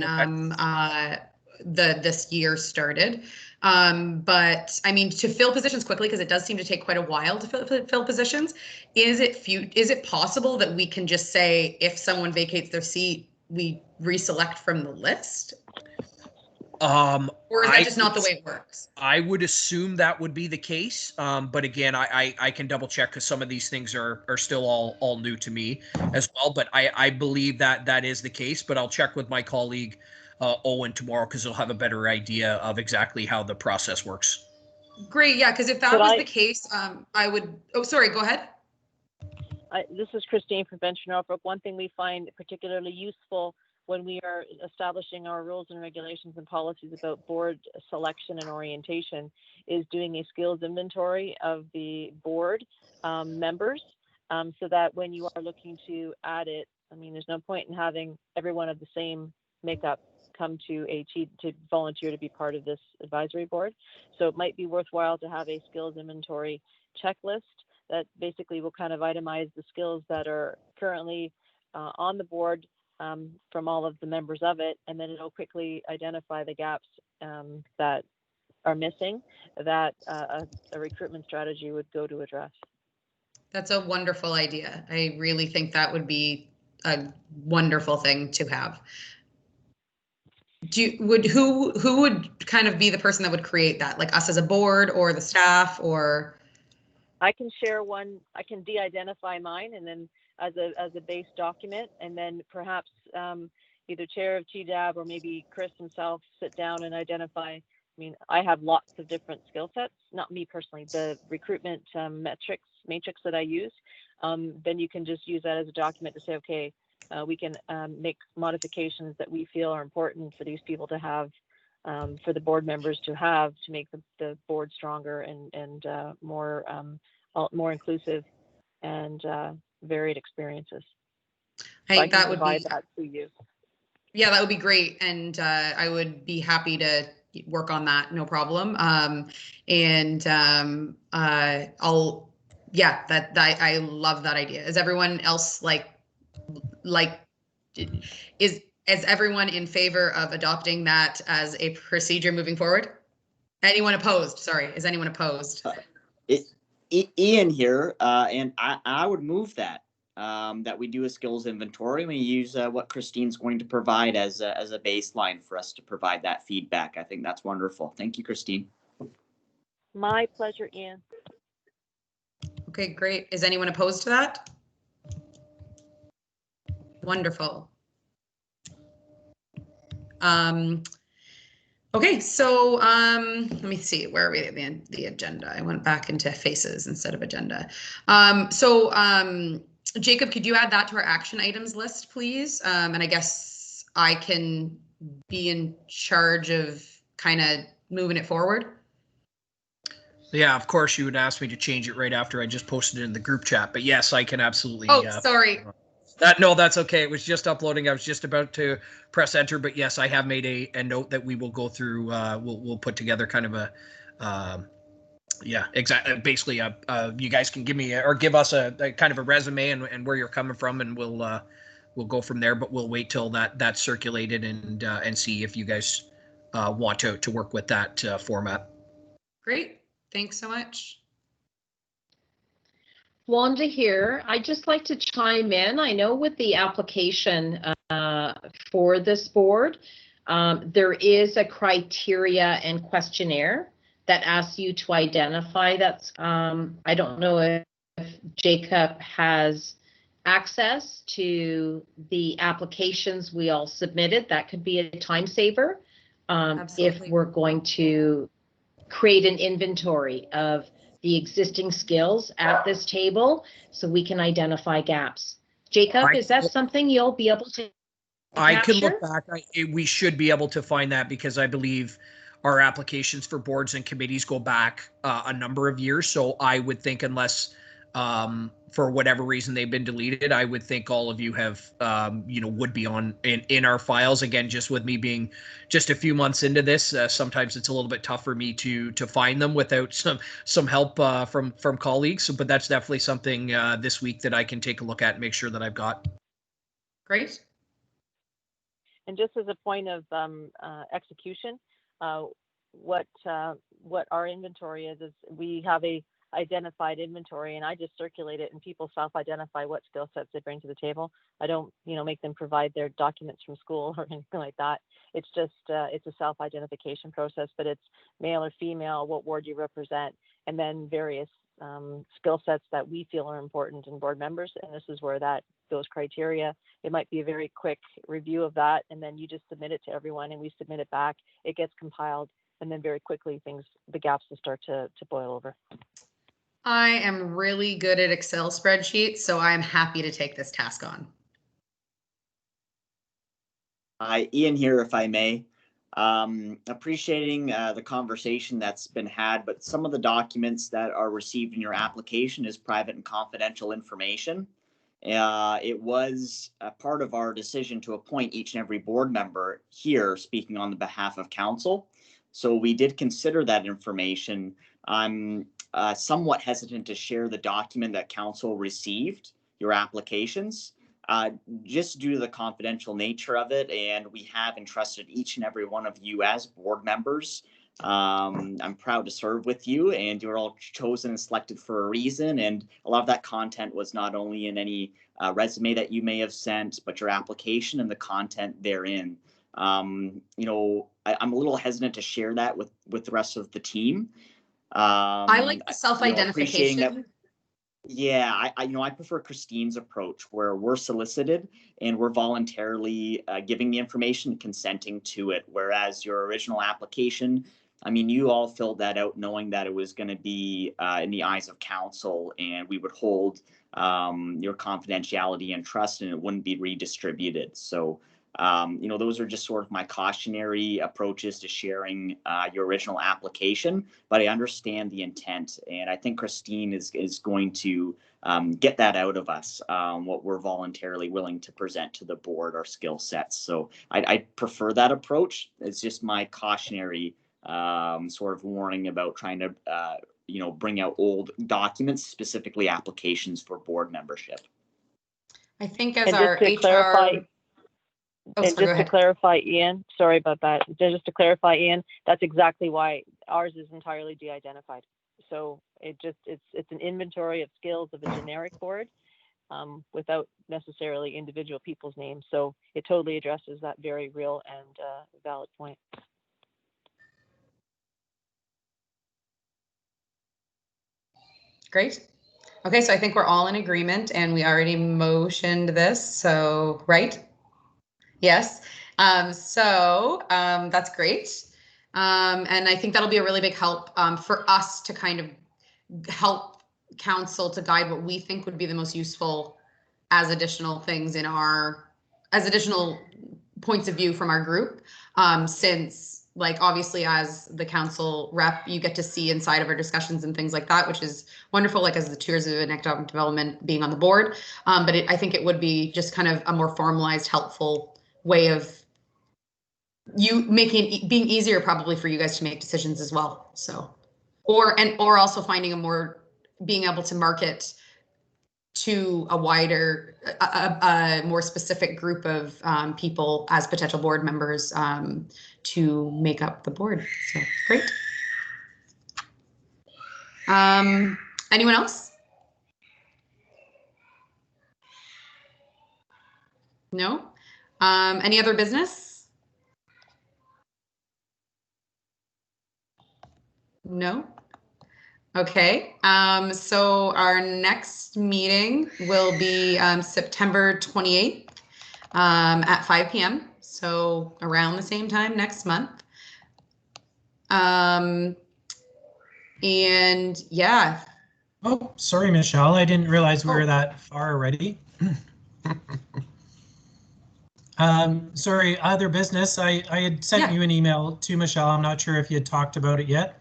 this year started. But I mean, to fill positions quickly, because it does seem to take quite a while to fill positions, is it possible that we can just say, if someone vacates their seat, we reselect from the list? Or is that just not the way it works? I would assume that would be the case. But again, I can double check, because some of these things are still all new to me as well. But I believe that is the case. But I'll check with my colleague Owen tomorrow, because he'll have a better idea of exactly how the process works. Great, yeah, because if that was the case, I would. Oh, sorry, go ahead. This is Christine from Venture Norfolk. One thing we find particularly useful when we are establishing our rules and regulations and policies about board selection and orientation is doing a skills inventory of the board members, so that when you are looking to add it, I mean, there's no point in having everyone of the same makeup come to volunteer to be part of this advisory board. So it might be worthwhile to have a skills inventory checklist that basically will kind of itemize the skills that are currently on the board from all of the members of it, and then it'll quickly identify the gaps that are missing that a recruitment strategy would go to address. That's a wonderful idea. I really think that would be a wonderful thing to have. Who would kind of be the person that would create that? Like us as a board or the staff, or? I can share one. I can de-identify mine, and then as a base document, and then perhaps either chair of TEDAB or maybe Chris himself sit down and identify. I mean, I have lots of different skill sets. Not me personally. The recruitment matrix that I use. Then you can just use that as a document to say, okay, we can make modifications that we feel are important for these people to have, for the board members to have, to make the board stronger and more inclusive and varied experiences. I think that would be that to you. Yeah, that would be great, and I would be happy to work on that. No problem. I love that idea. Is everyone else is everyone in favor of adopting that as a procedure moving forward? Anyone opposed? Sorry, is anyone opposed? Ian here, and I would move that we do a skills inventory. We use what Christine's going to provide as a baseline for us to provide that feedback. I think that's wonderful. Thank you, Christine. My pleasure, Ian. Okay, great. Is anyone opposed to that? Wonderful. Okay, so let me see, where are we at the agenda? I went back into faces instead of agenda. Jacob, could you add that to our action items list, please? And I guess I can be in charge of kind of moving it forward. Yeah, of course you would ask me to change it right after I just posted it in the group chat, but yes, I can absolutely. Oh, sorry. No, that's okay. It was just uploading. I was just about to press enter, but yes, I have made a note that we will go through. We'll put together kind of a, exactly. Basically, you guys can give us a kind of a resume and where you're coming from, and we'll go from there. But we'll wait till that's circulated and see if you guys want to work with that format. Great. Thanks so much. Wanda here. I'd just like to chime in. I know with the application for this board, there is a criteria and questionnaire that asks you to identify. That's I don't know if Jacob has access to the applications we all submitted. That could be a time saver if we're going to create an inventory of the existing skills at this table so we can identify gaps. Jacob, is that something you'll be able to I can look back. We should be able to find that because I believe our applications for boards and committees go back a number of years. So I would think unless for whatever reason they've been deleted, I would think all of you have would be in our files. Again, just with me being just a few months into this, sometimes it's a little bit tough for me to find them without some help from colleagues. But that's definitely something this week that I can take a look at and make sure that I've got. Great. And just as a point of execution, what our inventory is we have a identified inventory, and I just circulate it, and people self-identify what skill sets they bring to the table. I don't, make them provide their documents from school or anything like that. It's just it's a self-identification process, but it's male or female, what ward you represent, and then various skill sets that we feel are important in board members. And this is where those criteria, it might be a very quick review of that, and then you just submit it to everyone, and we submit it back. It gets compiled, and then very quickly the gaps will start to boil over. I am really good at Excel spreadsheets, so I'm happy to take this task on. Ian here, if I may. Appreciating the conversation that's been had, but some of the documents that are received in your application is private and confidential information. It was a part of our decision to appoint each and every board member here speaking on the behalf of council. So we did consider that information. I'm somewhat hesitant to share the document that council received, your applications, just due to the confidential nature of it. And we have entrusted each and every one of you as board members I'm proud to serve with you, and you're all chosen and selected for a reason. And a lot of that content was not only in any resume that you may have sent, but your application and the content therein. I'm a little hesitant to share that with the rest of the team. I like the self-identification. Yeah, I prefer Christine's approach, where we're solicited and we're voluntarily giving the information and consenting to it. Whereas your original application, you all filled that out knowing that it was going to be in the eyes of council, and we would hold your confidentiality and trust, and it wouldn't be redistributed. So, those are just sort of my cautionary approaches to sharing your original application, but I understand the intent, and I think Christine is going to get that out of us, what we're voluntarily willing to present to the board, our skill sets. So I prefer that approach. It's just my cautionary sort of warning about trying to bring out old documents, specifically applications for board membership. I think as our HR... And just to clarify, Ian, sorry about that. Just to clarify, Ian, that's exactly why ours is entirely de-identified. So it's an inventory of skills of a generic board without necessarily individual people's names. So it totally addresses that very real and valid point. Great. Okay, so I think we're all in agreement, and we already motioned this. So, right? Yes. That's great. And I think that'll be a really big help for us to kind of help council to guide what we think would be the most useful as additional things as additional points of view from our group. Since, like, obviously as the council rep, you get to see inside of our discussions and things like that, which is wonderful, like as the tours of economic development being on the board. But I think it would be just kind of a more formalized, helpful way of being easier probably for you guys to make decisions as well. So, or also finding being able to market to a wider, a more specific group of people as potential board members to make up the board. So great. Anyone else? No? Any other business? No? Okay. So our next meeting will be September 28th at 5 p.m. So around the same time next month. And yeah. Oh, sorry, Michelle. I didn't realize we were that far already. Sorry, other business. I had sent you an email to Michelle. I'm not sure if you had talked about it yet,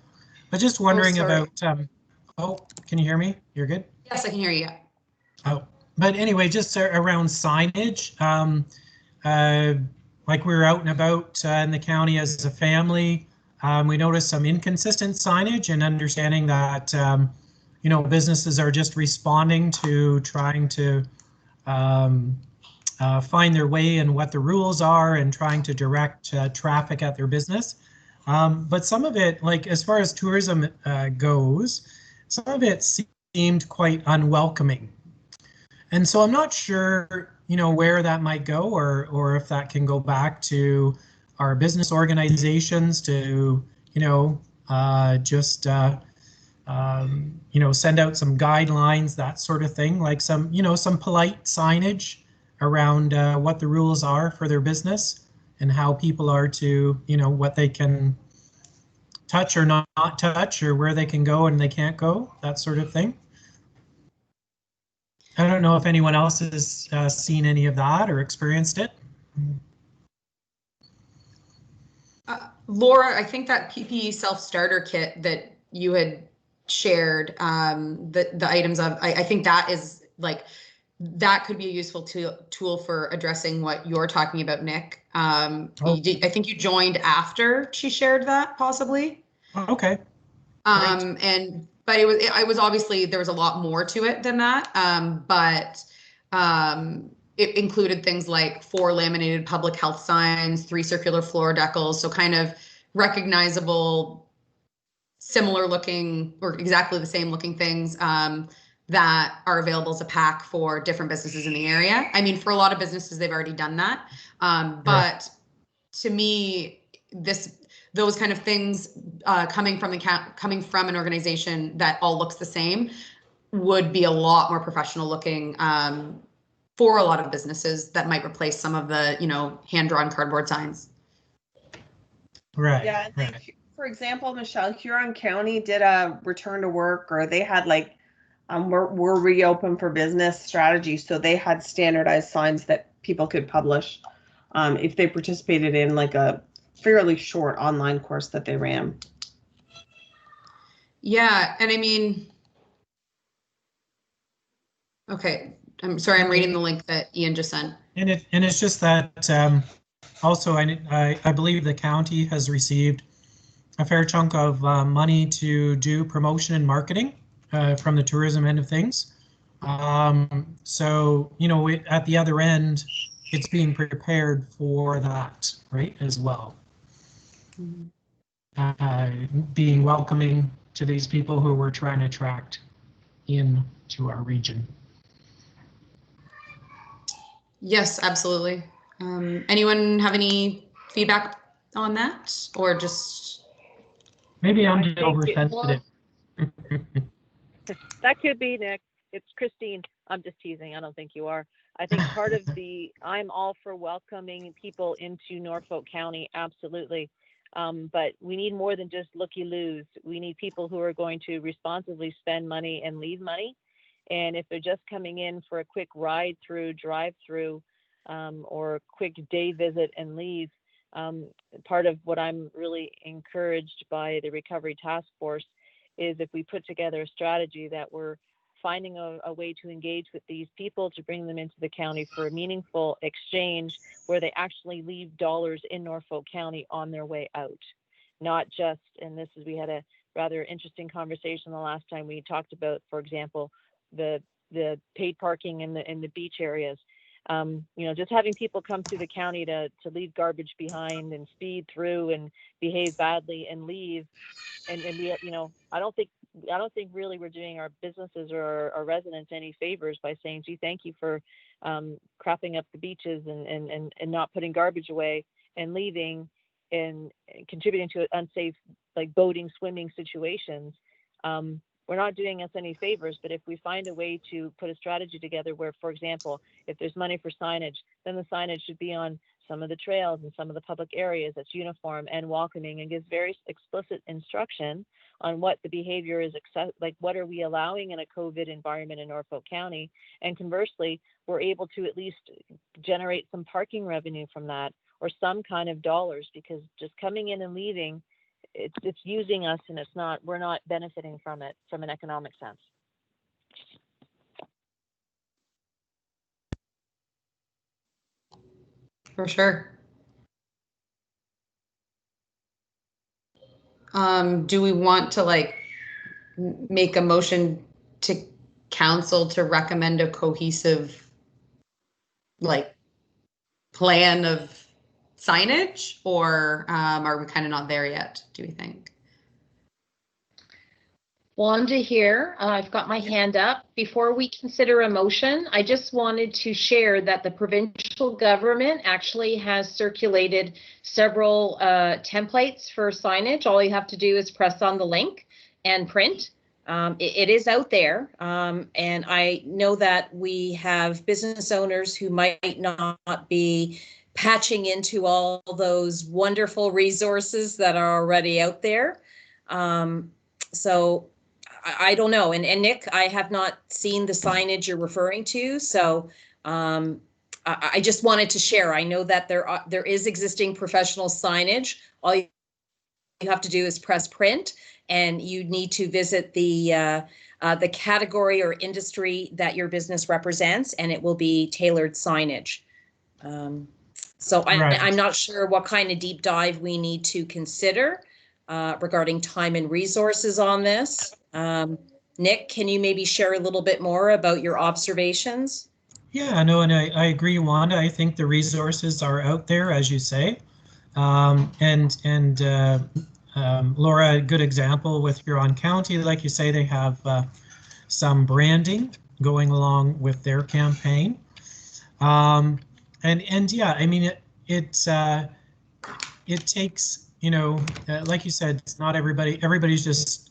but just wondering about, can you hear me? You're good? Yes, I can hear you. Oh, but anyway, just around signage. Like we were out and about in the county as a family. We noticed some inconsistent signage, and understanding that, businesses are just responding to trying to find their way and what the rules are and trying to direct traffic at their business. But some of it, like as far as tourism goes, some of it seemed quite unwelcoming. And so I'm not sure, where that might go, or if that can go back to our business organizations to, send out some guidelines, that sort of thing, like some polite signage around what the rules are for their business and how people are to, what they can touch or not touch, or where they can go and they can't go, that sort of thing. I don't know if anyone else has seen any of that or experienced it. Laura, I think that PPE self-starter kit that you had shared, the items of, I think that is like, that could be a useful tool for addressing what you're talking about, Nick. I think you joined after she shared that, possibly. Okay. But it was obviously, there was a lot more to it than that. But it included things like 4 laminated public health signs, 3 circular floor decals, so kind of recognizable similar looking or exactly the same looking things that are available as a pack for different businesses in the area. I mean, for a lot of businesses, they've already done that. But to me, those kind of things coming from an organization that all looks the same would be a lot more professional looking for a lot of businesses that might replace some of the, hand-drawn cardboard signs. Right. Yeah, and right. like, for example, Michelle, Huron County did a return to work, or they had like, we're reopened for business strategy. So they had standardized signs that people could publish if they participated in like a fairly short online course that they ran. Yeah, and I mean, okay, I'm sorry, I'm reading the link that Ian just sent. And it's just that also I believe the county has received a fair chunk of money to do promotion and marketing from the tourism end of things. So, at the other end, it's being prepared for that, right, as well. Being welcoming to these people who we're trying to attract into our region. Yes, absolutely. Anyone have any feedback on that, or just? Maybe I'm just oversensitive. That could be, Nick. It's Christine. I'm just teasing. I don't think you are. I think part of I'm all for welcoming people into Norfolk County, absolutely. But we need more than just looky-loos. We need people who are going to responsibly spend money and leave money. And if they're just coming in for a quick ride through, drive through, or a quick day visit and leave, part of what I'm really encouraged by the Recovery Task Force is if we put together a strategy that we're finding a way to engage with these people to bring them into the county for a meaningful exchange where they actually leave dollars in Norfolk County on their way out. Not just, and we had a rather interesting conversation the last time we talked about, for example, the paid parking in the beach areas. Just having people come through the county to leave garbage behind and speed through and behave badly and leave. And we, I don't think really we're doing our businesses or our residents any favors by saying, gee, thank you for crapping up the beaches and not putting garbage away and leaving and contributing to unsafe, like boating, swimming situations. We're not doing us any favors, but if we find a way to put a strategy together where, for example, if there's money for signage, then the signage should be on some of the trails and some of the public areas that's uniform and welcoming and gives very explicit instruction on what the behavior is, like what are we allowing in a COVID environment in Norfolk County. And conversely, we're able to at least generate some parking revenue from that or some kind of dollars, because just coming in and leaving, it's using us and we're not benefiting from it from an economic sense. For sure. Do we want to make a motion to council to recommend a cohesive plan of signage, or are we kind of not there yet, do we think? Wanda here. I've got my hand up. Before we consider a motion, I just wanted to share that the provincial government actually has circulated several templates for signage. All you have to do is press on the link and print. It is out there. And I know that we have business owners who might not be patching into all those wonderful resources that are already out there. So I don't know. And Nick, I have not seen the signage you're referring to. So I just wanted to share. I know that there is existing professional signage. All you have to do is press print, and you need to visit the category or industry that your business represents, and it will be tailored signage. So I'm not sure what kind of deep dive we need to consider regarding time and resources on this. Nick, can you maybe share a little bit more about your observations? Yeah, no, and I agree, Wanda. I think the resources are out there, as you say. And Laura, a good example with Huron County, like you say, they have some branding going along with their campaign. And yeah, I mean, it takes, like you said, it's not everybody's just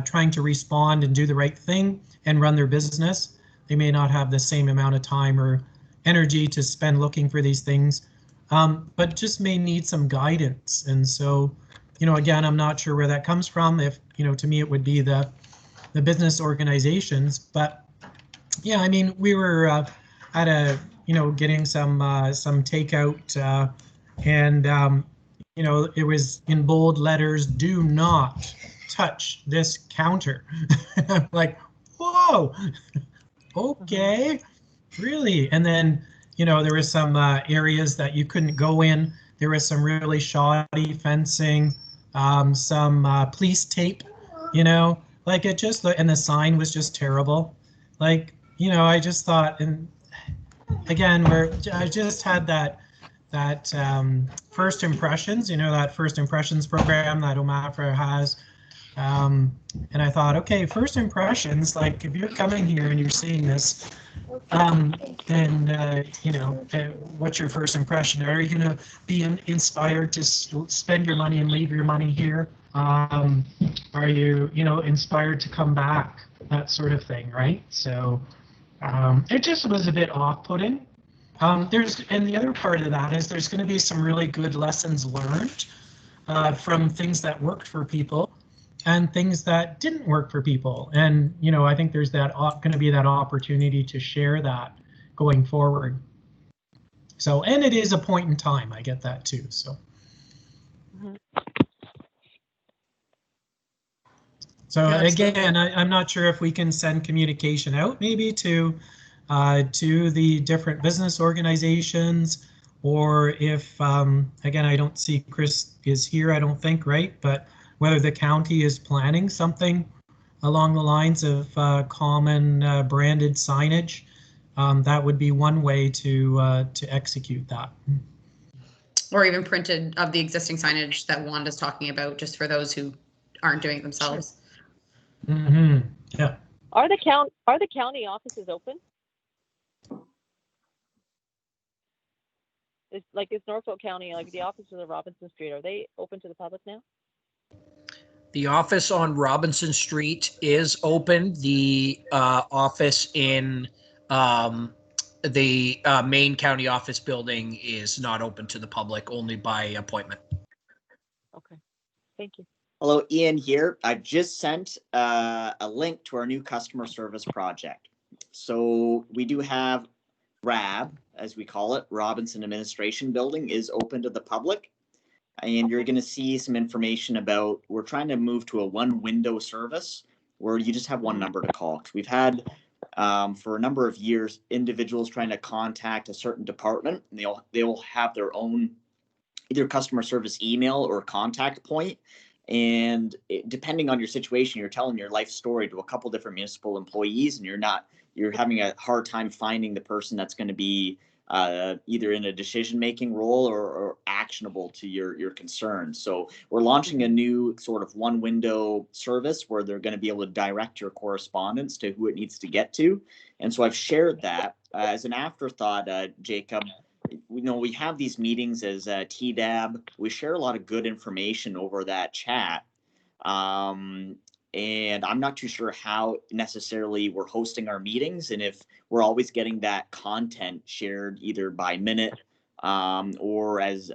trying to respond and do the right thing and run their business. They may not have the same amount of time or energy to spend looking for these things, but just may need some guidance. And so, again, I'm not sure where that comes from. If, to me, it would be the business organizations. But yeah, I mean, we were at a, getting some takeout, and it was in bold letters, "Do not touch this counter." I'm like, whoa, okay, really? And then, there was some areas that you couldn't go in. There was some really shoddy fencing, some police tape, like it just, and the sign was just terrible. Like, I just thought, and again, I just had that first impressions, that first impressions program that OMAFRA has. And I thought, okay, first impressions, like if you're coming here and you're seeing this, then, what's your first impression? Are you going to be inspired to spend your money and leave your money here? Are you, inspired to come back? That sort of thing, right? So it just was a bit off-putting. And the other part of that is there's going to be some really good lessons learned from things that worked for people and things that didn't work for people. And, I think there's going to be that opportunity to share that going forward. So, and it is a point in time. I get that too. So. So again, I'm not sure if we can send communication out maybe to the different business organizations, or if, again, I don't see Chris is here, I don't think, right? But whether the county is planning something along the lines of common branded signage, that would be one way to execute that. Or even printed of the existing signage that Wanda's talking about, just for those who aren't doing it themselves. Sure. Mm-hmm. Yeah. Are the county offices open? Is Norfolk County, like the offices of Robinson Street, are they open to the public now? The office on Robinson Street is open. The office in the main county office building is not open to the public, only by appointment. Okay, thank you. Hello, Ian here. I've just sent a link to our new customer service project. So we do have RAB, as we call it, Robinson Administration Building, is open to the public. And you're going to see some information about, we're trying to move to a one window service where you just have one number to call. Because we've had, for a number of years, individuals trying to contact a certain department, and they'll have their own either customer service email or contact point. And depending on your situation, you're telling your life story to a couple different municipal employees, and you're having a hard time finding the person that's going to be either in a decision-making role or actionable to your concerns. So we're launching a new sort of one window service where they're going to be able to direct your correspondence to who it needs to get to. And so I've shared that as an afterthought, Jacob. We have these meetings as TEDAB. We share a lot of good information over that chat. And I'm not too sure how necessarily we're hosting our meetings, and if we're always getting that content shared either by minute or as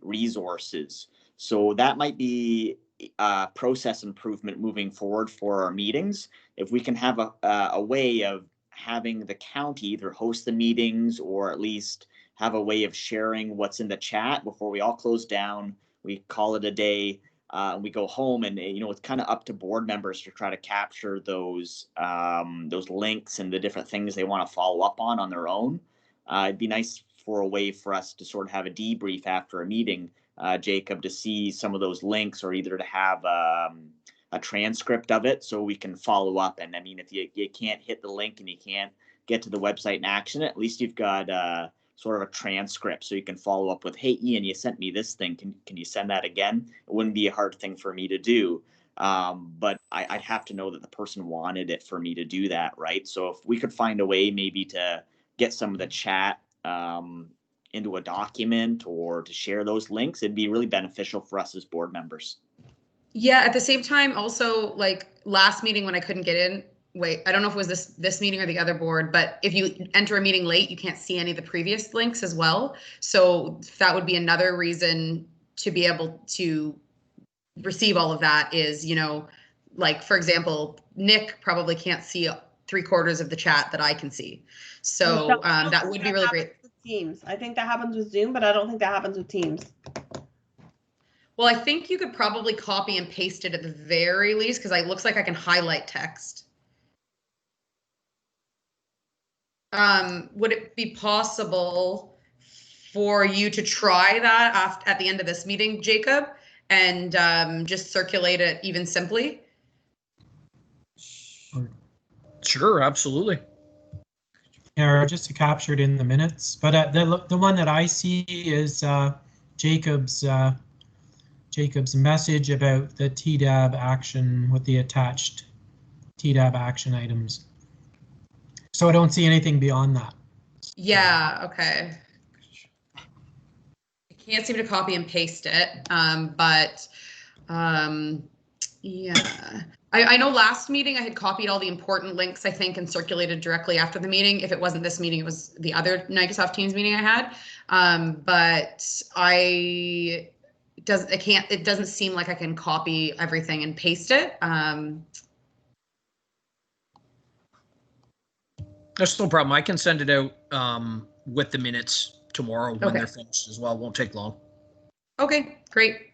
resources. So that might be a process improvement moving forward for our meetings. If we can have a way of having the county either host the meetings or at least have a way of sharing what's in the chat before we all close down, we call it a day. We go home, and it's kind of up to board members to try to capture those links and the different things they want to follow up on their own. It'd be nice for a way for us to sort of have a debrief after a meeting, Jacob, to see some of those links, or either to have a transcript of it so we can follow up. And I mean, if you can't hit the link and you can't get to the website and action it, at least you've got sort of a transcript so you can follow up with, hey, Ian, you sent me this thing. Can you send that again? It wouldn't be a hard thing for me to do. But I'd have to know that the person wanted it for me to do that, right? So if we could find a way maybe to get some of the chat into a document or to share those links, it'd be really beneficial for us as board members. Yeah, at the same time, also, like last meeting when I couldn't get in, I don't know if it was this meeting or the other board, but if you enter a meeting late, you can't see any of the previous links as well. So that would be another reason to be able to receive all of that is, you know, like, for example, Nick probably can't see 3/4 of the chat that I can see. So that would be really great. Teams. I think that happens with Zoom, but I don't think that happens with Teams. Well, I think you could probably copy and paste it at the very least, because it looks like I can highlight text. Would it be possible for you to try that at the end of this meeting, Jacob, and just circulate it even simply? Sure, absolutely. Yeah, just to capture it in the minutes. But the one that I see is Jacob's message about the TEDAB action with the attached TEDAB action items. So I don't see anything beyond that. Yeah, okay. I can't seem to copy and paste it, but yeah. I know last meeting I had copied all the important links, I think, and circulated directly after the meeting. If it wasn't this meeting, it was the other Microsoft Teams meeting I had. But it doesn't seem like I can copy everything and paste it. That's no problem. I can send it out with the minutes tomorrow when they're finished as well. Won't take long. Okay, great.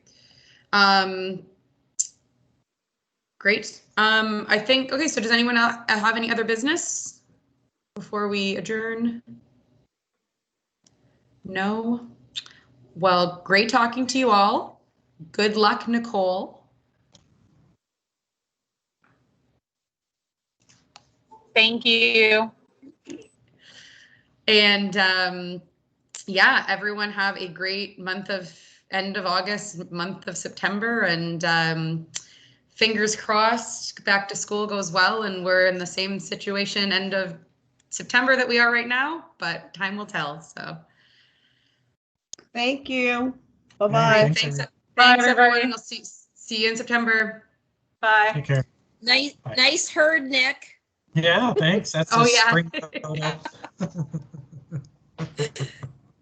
Great. I think, okay, so does anyone have any other business before we adjourn? No? Well, great talking to you all. Good luck, Nicole. Thank you. And yeah, everyone have a great end of August, month of September, and fingers crossed back to school goes well and we're in the same situation end of September that we are right now, but time will tell. So thank you. Bye-bye. Thanks everybody. everyone. We'll see you in September. Bye. Take care. Nice herd, Nick. Yeah, thanks. That's spring photo.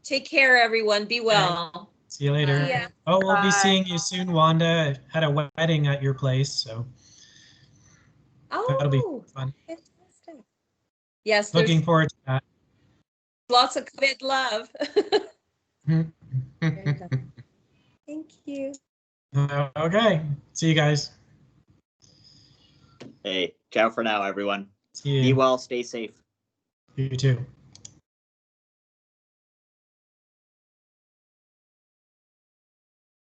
Take care, everyone. Be well. See you later. Yeah. Oh, we'll be seeing you soon, Wanda. Had a wedding at your place, so that'll be fun. Fantastic. Yes, Looking forward to that. lots of COVID love. Thank you. Okay. See you guys. Hey, ciao for now, everyone. See you. Be well, stay safe. You too.